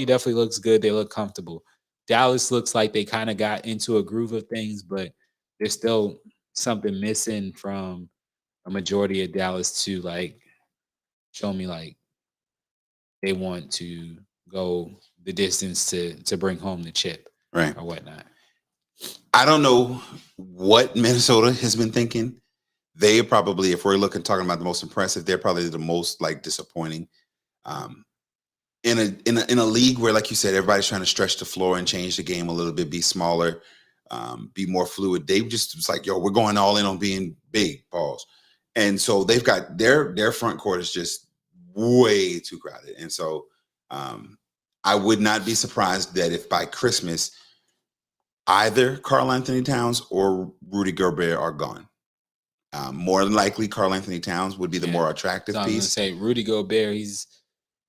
definitely looks good. They look comfortable. Dallas looks like they kind of got into a groove of things, but there's still something missing from a majority of Dallas to like show me like they want to go the distance to bring home the chip Right. or whatnot. I don't know what Minnesota has been thinking. They probably, if we're talking about the most impressive, they're probably the most like disappointing. Um, in a league where, like you said, everybody's trying to stretch the floor and change the game a little bit, be smaller, be more fluid. They just it's like, yo, we're going all in on being big balls, and so they've got their front court is just way too crowded, and so I would not be surprised that if by Christmas either Karl Anthony Towns or Rudy Gobert are gone. More than likely, Karl Anthony Towns would be the Yeah. more attractive So I was gonna piece. say Rudy Gobert, he's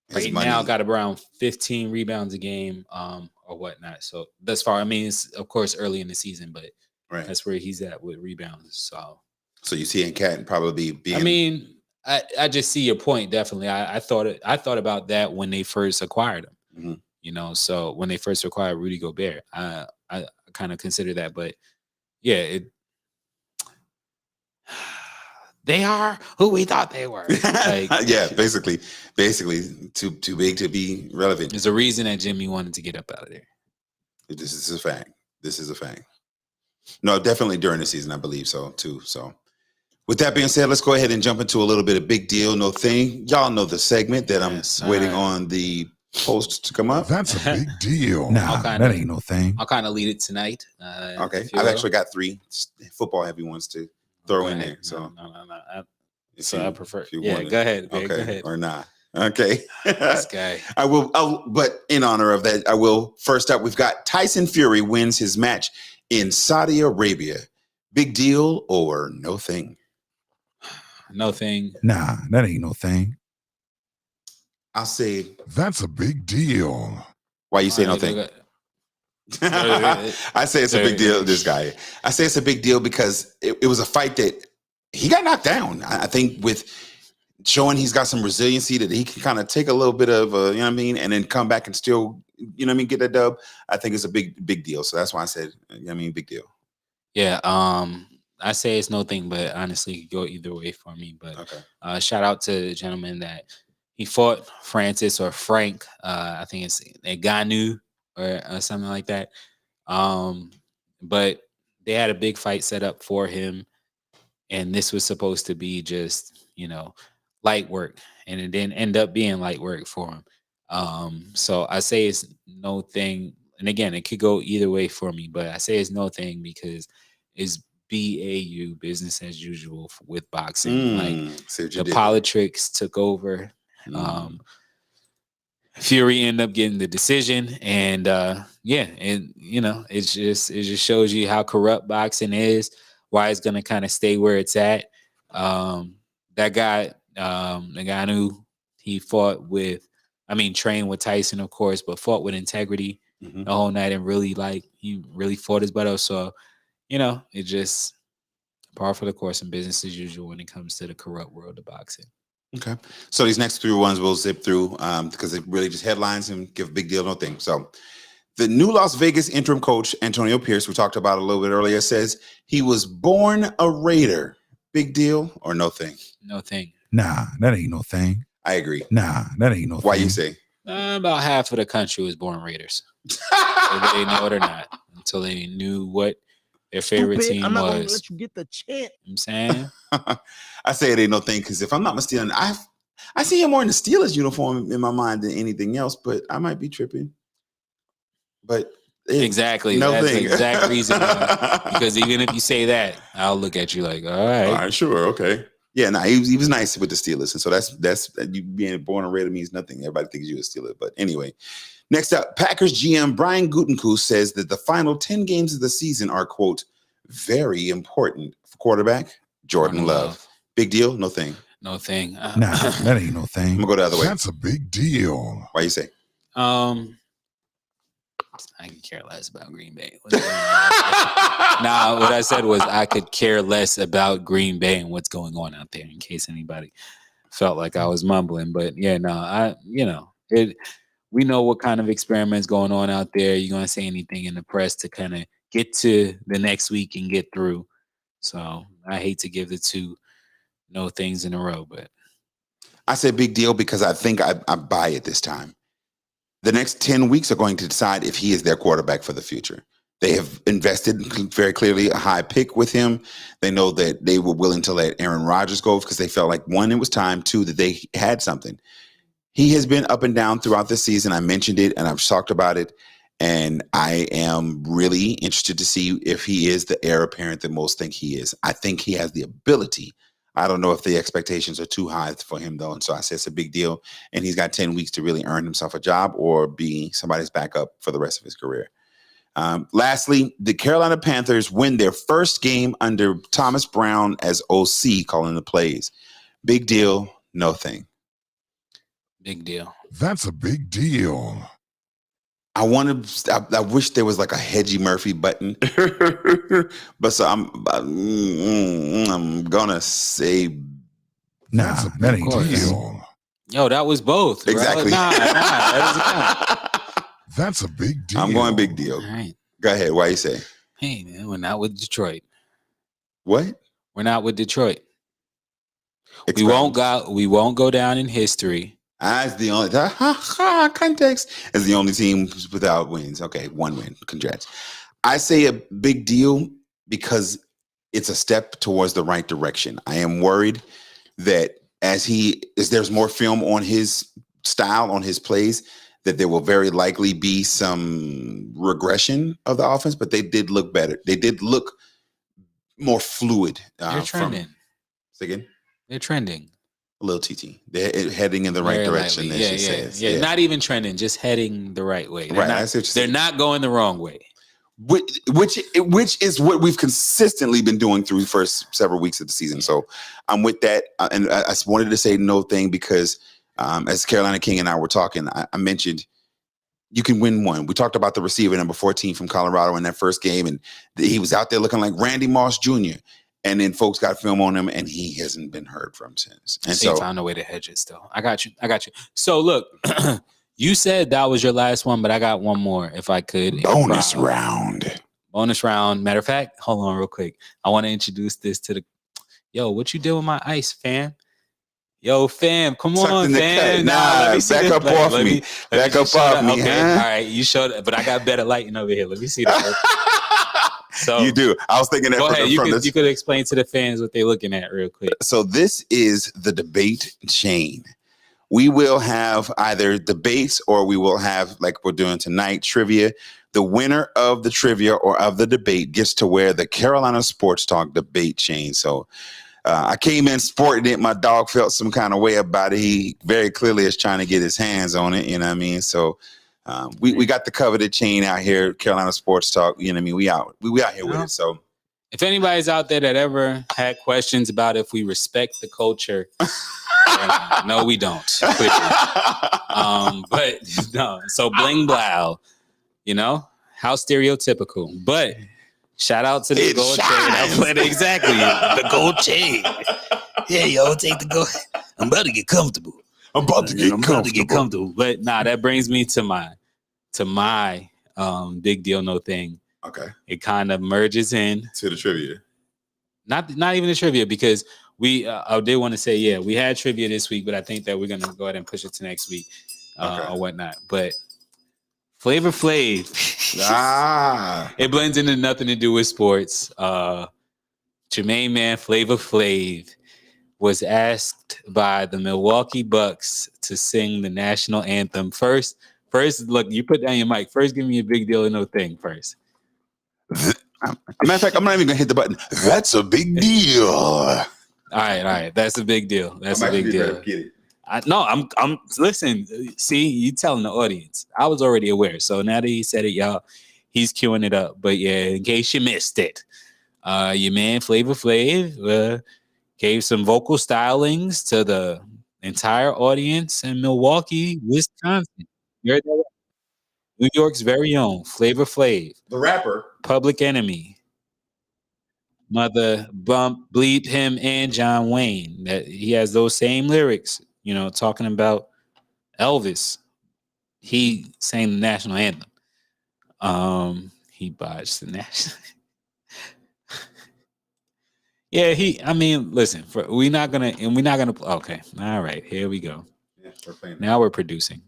His right money, now got around 15 rebounds a game, or whatnot. So thus far, I mean, it's of course early in the season, but right? that's where he's at with rebounds. So you see, in Cat probably being. I mean, I just see your point. Definitely, I thought about that when they first acquired him. Mhm. So when they first acquired Rudy Gobert, I kind of consider that, but yeah, they are who we thought they were. Like, yeah, basically too big to be relevant. there's a reason that Jimmy wanted to get up out of there. This is a fact. This is a fact. No, definitely during the season, I believe so too. So, with that being said, let's go ahead and jump into a little bit of Big Deal, No Thing. Y'all know the segment that Yes, I'm waiting sir. on the post to come up. That's a big deal. I'll Nah, kinda- that ain't no thing. I'll kind of lead it tonight. Okay, if you I've will. actually got 3 football heavy ones to throw in Okay. there. So, No. if So you- I prefer. if you Yeah, want it. go ahead, man. Okay, Go ahead. or not. Okay. This guy. I will, but in honor of that, I will. First up, we've got Tyson Fury wins his match in Saudi Arabia. Big deal or no thing? No thing. Nah, that ain't no thing. I'll say. That's a big deal. Why you say no Alright, thing? look I say it's a big deal. This guy. I say it's a big deal because it was a fight that he got knocked down. I think with showing he's got some resiliency that he can kind of take a little bit of, you know what I mean, and then come back and still, you know what I mean, get a dub. I think it's a big deal. So that's why I said, you know what I mean, big deal. Yeah. I say it's no thing, but honestly, it could go either way for me. But Okay. shout out to the gentleman that he fought, Francis or Frank. I think it's Ngannou or something like that. But they had a big fight set up for him, and this was supposed to be just light work, and it didn't end up being light work for him. So I say it's no thing, and again, it could go either way for me, but I say it's no thing because it's BAU, business as usual with boxing. Like See what you the did. politics took over. Fury ended up getting the decision, and it just shows you how corrupt boxing is, why it's gonna kind of stay where it's at. That guy, Ngannou, he trained with Tyson, of course, but fought with integrity Mhm. the whole night, and he really fought his butt off. So, it just par for the course and business as usual when it comes to the corrupt world of boxing. Okay. So these next 3 ones we'll zip through because it really just headlines and give a big deal, no thing. So The new Las Vegas interim coach, Antonio Pierce, we talked about a little bit earlier, says he was born a Raider. Big deal or no thing? No thing. Nah, that ain't no thing. I agree. Nah, that ain't no Why thing. you say? About half of the country was born Raiders, whether they know it or not, until they knew what their favorite team I'm not gonna was. let you get the chance. I'm saying, I say it ain't no thing because if I'm not mistaken, I see him more in the Steelers uniform in my mind than anything else, but I might be tripping. But exactly. no That's thing. the exact reason. Because even if you say that, I'll look at you like, all right. All right, sure, okay. Yeah, no, he was nice with the Steelers, and so that's you being born a Raider means nothing. Everybody thinks you're a Steeler, but anyway. Next up, Packers GM Brian Gutekunst says that the final 10 games of the season are, quote, very important for quarterback Jordan Love. Big deal? No thing. No thing. Nah, that ain't no thing. I'm gonna go the other way. That's a big deal. Why you say? I could care less about Green Bay. Nah, what I said was I could care less about Green Bay and what's going on out there, in case anybody felt like I was mumbling. But yeah, no, we know what kind of experiments going on out there. You're gonna say anything in the press to kind of get to the next week and get through. So I hate to give the two no things in a row, but I said big deal because I think I buy it this time. The next 10 weeks are going to decide if he is their quarterback for the future. They have invested very clearly a high pick with him. They know that they were willing to let Aaron Rodgers go because they felt like, one, it was time, two, that they had something. He has been up and down throughout the season. I mentioned it and I've talked about it. And I am really interested to see if he is the heir apparent that most think he is. I think he has the ability. I don't know if the expectations are too high for him, though. And so I say it's a big deal. And he's got 10 weeks to really earn himself a job or be somebody's backup for the rest of his career. Lastly, the Carolina Panthers win their first game under Thomas Brown as OC calling the plays. Big deal, no thing. big deal. That's a big deal. I wish there was like a Hedgie Murphy button, but so I'm gonna say Nah, that ain't deal. Yo, that was both. Exactly. Nah, that That's a big deal. I'm going big deal. All right. Go ahead. Why you say? Hey, man, we're not with Detroit. What? We're not with Detroit. Expound. We won't go down in history. As the only context as the only team without wins. Okay, one win. Congrats. I say a big deal because it's a step towards the right direction. I am worried that as there's more film on his style, on his plays, that there will very likely be some regression of the offense, but they did look better. They did look more fluid. They're trending. Again? They're trending. A little TT. They're heading in the right Very direction, lightly. as she says. Yeah. Not even trending, just heading the right way. Right, I see what you're They're saying. not going the wrong way. Which is what we've consistently been doing through the first several weeks of the season. So I'm with that. And I wanted to say no thing because as Carolina King and I were talking, I mentioned you can win one. We talked about the receiver number 14 from Colorado in that first game, and he was out there looking like Randy Moss Jr., and then folks got film on him, and he hasn't been heard from since. And So so found a way to hedge it still. I got you. So look, you said that was your last one, but I got one more if I could. bonus round. Bonus round. Matter of fact, hold on real quick. I want to introduce this to what you did with my ice, fam? Yo, fam, come Tucked on, in the fam. cut. Nah, Nah, let me see back this. up off Let me. Back me up show off that. me, Okay, huh? all right, you showed it, but I got better lighting over here. Let me see that. So You do. I was thinking that go from, ahead. from You could explain to the fans what they're looking at real quick. So this is the debate chain. We will have either debates or we will have, like we're doing tonight, trivia. The winner of the trivia or of the debate gets to wear the Carolina Sports Talk debate chain. So I came in sporting it. My dog felt some kind of way about it. He very clearly is trying to get his hands on it. You know what I mean? So we got the coveted chain out here, Carolina Sports Talk. You know what I mean? We out here with it. So If anybody's out there that ever had questions about if we respect the culture, no, we don't. But no. So bling blow, how stereotypical. But shout out to the It gold shines. chain. Exactly, the gold chain. Yeah, yo, take the gold. I'm about to get comfortable. I'm about to get comfortable. But that brings me to my Big Deal No Thing. Okay. It kind of merges in To the trivia. not even the trivia, because we I did want to say, yeah, we had trivia this week, but I think that we're gonna go ahead and push it to next week or whatnot. But Flavor Flav, it blends into nothing to do with sports. Jermaine Man, Flavor Flav, was asked by the Milwaukee Bucks to sing the national anthem first. Look, you put down your mic. First, give me a Big Deal or No Thing first. Matter of fact, I'm not even gonna hit the button. That's a big deal. All right. That's a big deal. That's a big deal. I'm listen. See, you telling the audience. I was already aware. So now that he said it, y'all, he's queuing it up. But yeah, in case you missed it, your man Flavor Flav gave some vocal stylings to the entire audience in Milwaukee, Wisconsin. You heard that right? New York's very own Flavor Flav, The rapper. Public Enemy, Mother Bump, Bleep Him, and John Wayne. That he has those same lyrics, talking about Elvis. He sang the national anthem. He botched the national. Yeah, listen, we're not gonna. Okay, all right, here we go. Yeah, we're playing. Now we're producing.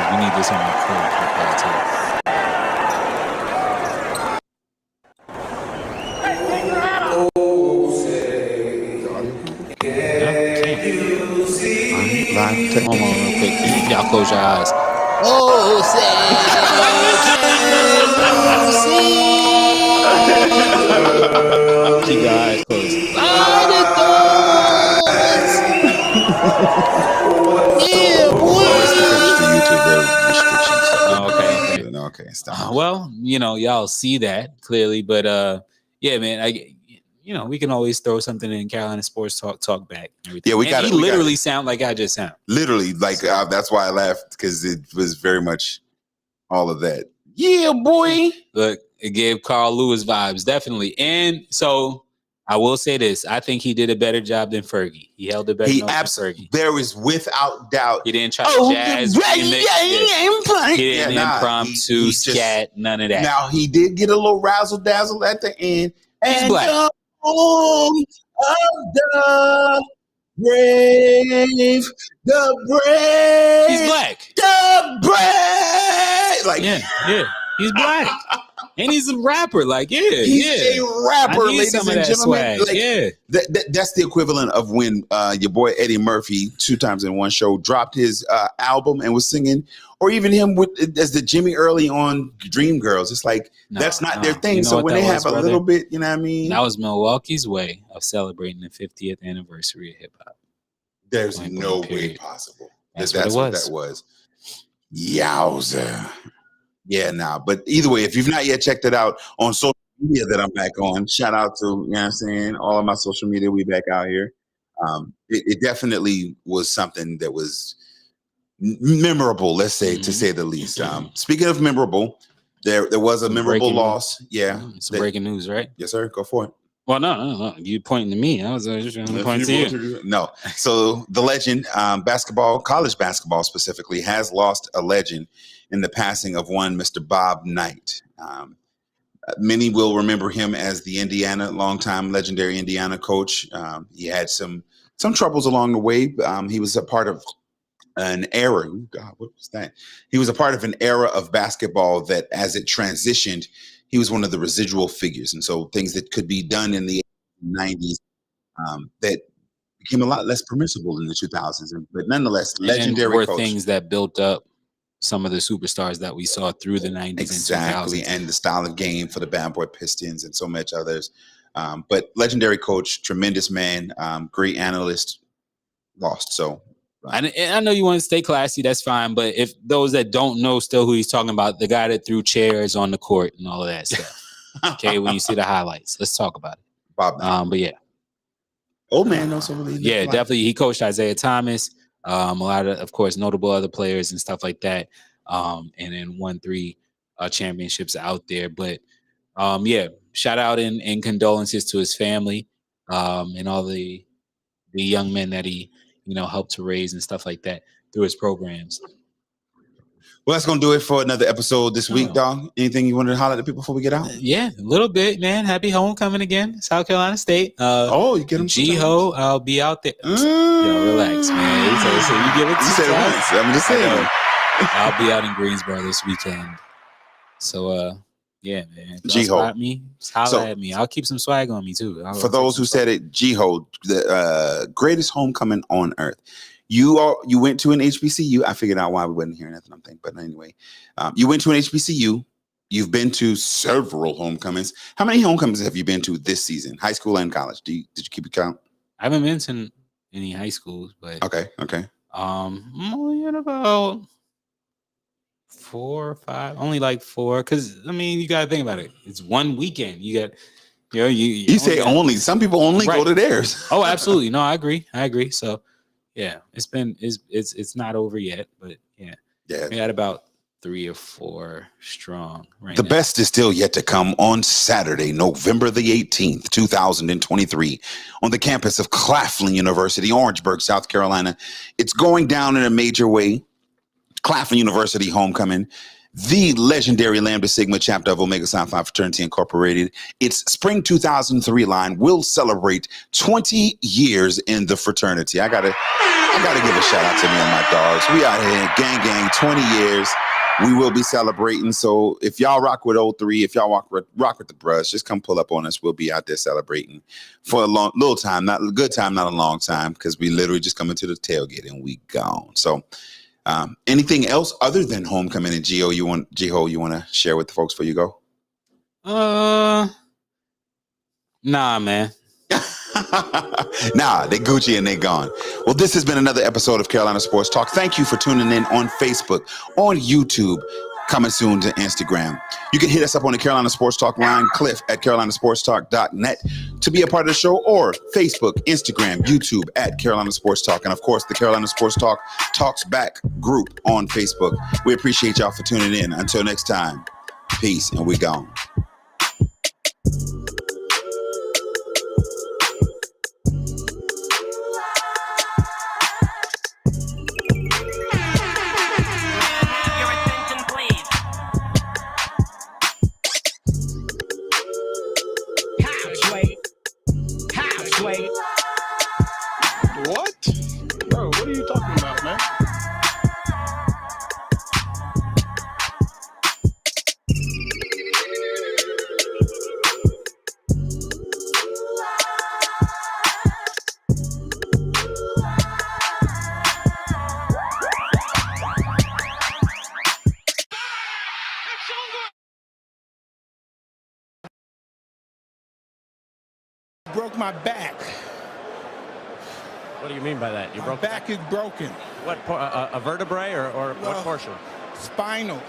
We need this on the phone. Hold on real quick. Y'all close your eyes. Oh, say, keep your eyes closed. Yeah, boy. Okay, stop. Well, y'all see that clearly, but yeah, man, we can always throw something in Carolina Sports Talk back. And everything. Yeah, we got. He literally sound like I just sound. Literally, like that's why I laughed, because it was very much all of that. Yeah, boy. Look, it gave Carl Lewis vibes, definitely. And so I will say this: I think he did a better job than Fergie. He held it better than Fergie. There is without doubt. He didn't try to jazz. He didn't impromptu scat, none of that. Now he did get a little razzle dazzle at the end. He's black. Of the brave. He's black. The brave. Like yeah, he's black. And he's a rapper, he's a rapper, ladies and gentlemen. That's the equivalent of when your boy Eddie Murphy, 2 times in one show, dropped his album and was singing, or even him as the Jimmy Early on Dreamgirls. It's like that's not their thing. So when they have a little bit, you know what I mean? That was Milwaukee's way of celebrating the 50th anniversary of hip hop. There's no way possible. That's what that was. Yowza. Yeah, but either way, if you've not yet checked it out on social media that I'm back on, shout out to, all of my social media, we back out here. It definitely was something that was memorable, let's say, to say the least. Speaking of memorable, there was a memorable loss. Yeah. It's breaking news, right? Yes, sir. Go for it. Well, no. You pointing to me. I was just trying to point to you. No. So the legend, college basketball specifically, has lost a legend in the passing of one Mr. Bob Knight. Many will remember him as the longtime legendary Indiana coach. He had some troubles along the way. He was a part of an era. Oh God, what was that? He was a part of an era of basketball that, as it transitioned, he was one of the residual figures. And so things that could be done in the 90s that became a lot less permissible in the 2000s. But nonetheless, legendary were coach. Things that built up some of the superstars that we saw through the 90s exactly, and the style of game for the Bad Boy Pistons and so much others. But legendary coach, tremendous man, great analyst, lost. So I know you want to stay classy, that's fine. But if those that don't know still who he's talking about, the guy that threw chairs on the court and all of that stuff. Okay, when you see the highlights, let's talk about it. Bob, but yeah. Old man also really. Yeah, definitely. He coached Isaiah Thomas, a lot of course, notable other players and stuff like that. And then won 3 championships out there. But yeah, shout out and condolences to his family and all the the young men that he, helped to raise and stuff like that through his programs. Well, that's going to do it for another episode this week, dog. Anything you wanted to holler at the people before we get out? Yeah, a little bit, man. Happy homecoming again, South Carolina State. You get him. G-Ho, I'll be out there. Yo, relax, man. So you get it. You said it once. I'm just saying. I'll be out in Greensboro this weekend. So, yeah, man. G-Ho. Spot me, holler at me. I'll keep some swag on me, too. For those who said it, G-Ho, the greatest homecoming on earth. You went to an HBCU. I figured out why we wasn't hearing nothing. I'm thinking, but anyway, you went to an HBCU. You've been to several homecomings. How many homecomings have you been to this season, high school and college? Did you keep a count? I haven't been to any high schools, but okay. I'm only at about 4 or 5. Only like 4, because you got to think about it. It's one weekend. You got, you say only. Some people only go to theirs. Oh, absolutely. No, I agree. So. Yeah, it's not over yet, but yeah, we had about 3 or 4 strong. Right, the best is still yet to come on Saturday, November the 18th, 2023, on the campus of Claflin University, Orangeburg, South Carolina. It's going down in a major way. Claflin University homecoming. The legendary Lambda Sigma chapter of Omega Psi Phi Fraternity Incorporated. Its spring 2003 line will celebrate 20 years in the fraternity. I gotta give a shout out to me and my dogs. We out here, gang, 20 years. We will be celebrating. So if y'all rock with 03, if y'all rock with the brush, just come pull up on us. We'll be out there celebrating for a little time, not a good time, not a long time, because we literally just come into the tailgate and we gone. So. Anything else other than homecoming and G-Ho you want to share with the folks before you go? Nah, man. Nah, they Gucci and they gone. Well, this has been another episode of Carolina Sports Talk. Thank you for tuning in on Facebook, on YouTube, coming soon to Instagram. You can hit us up on the Carolina Sports Talk line, Cliff at carolinasportstalk.net to be a part of the show, or Facebook, Instagram, YouTube at Carolina Sports Talk. And of course, the Carolina Sports Talk Talks Back group on Facebook. We appreciate y'all for tuning in. Until next time, peace and we gone. What? Bro, what are you talking about, man? Broke my back. What do you mean by that? My back is broken. What, a vertebrae or what portion? Spinal.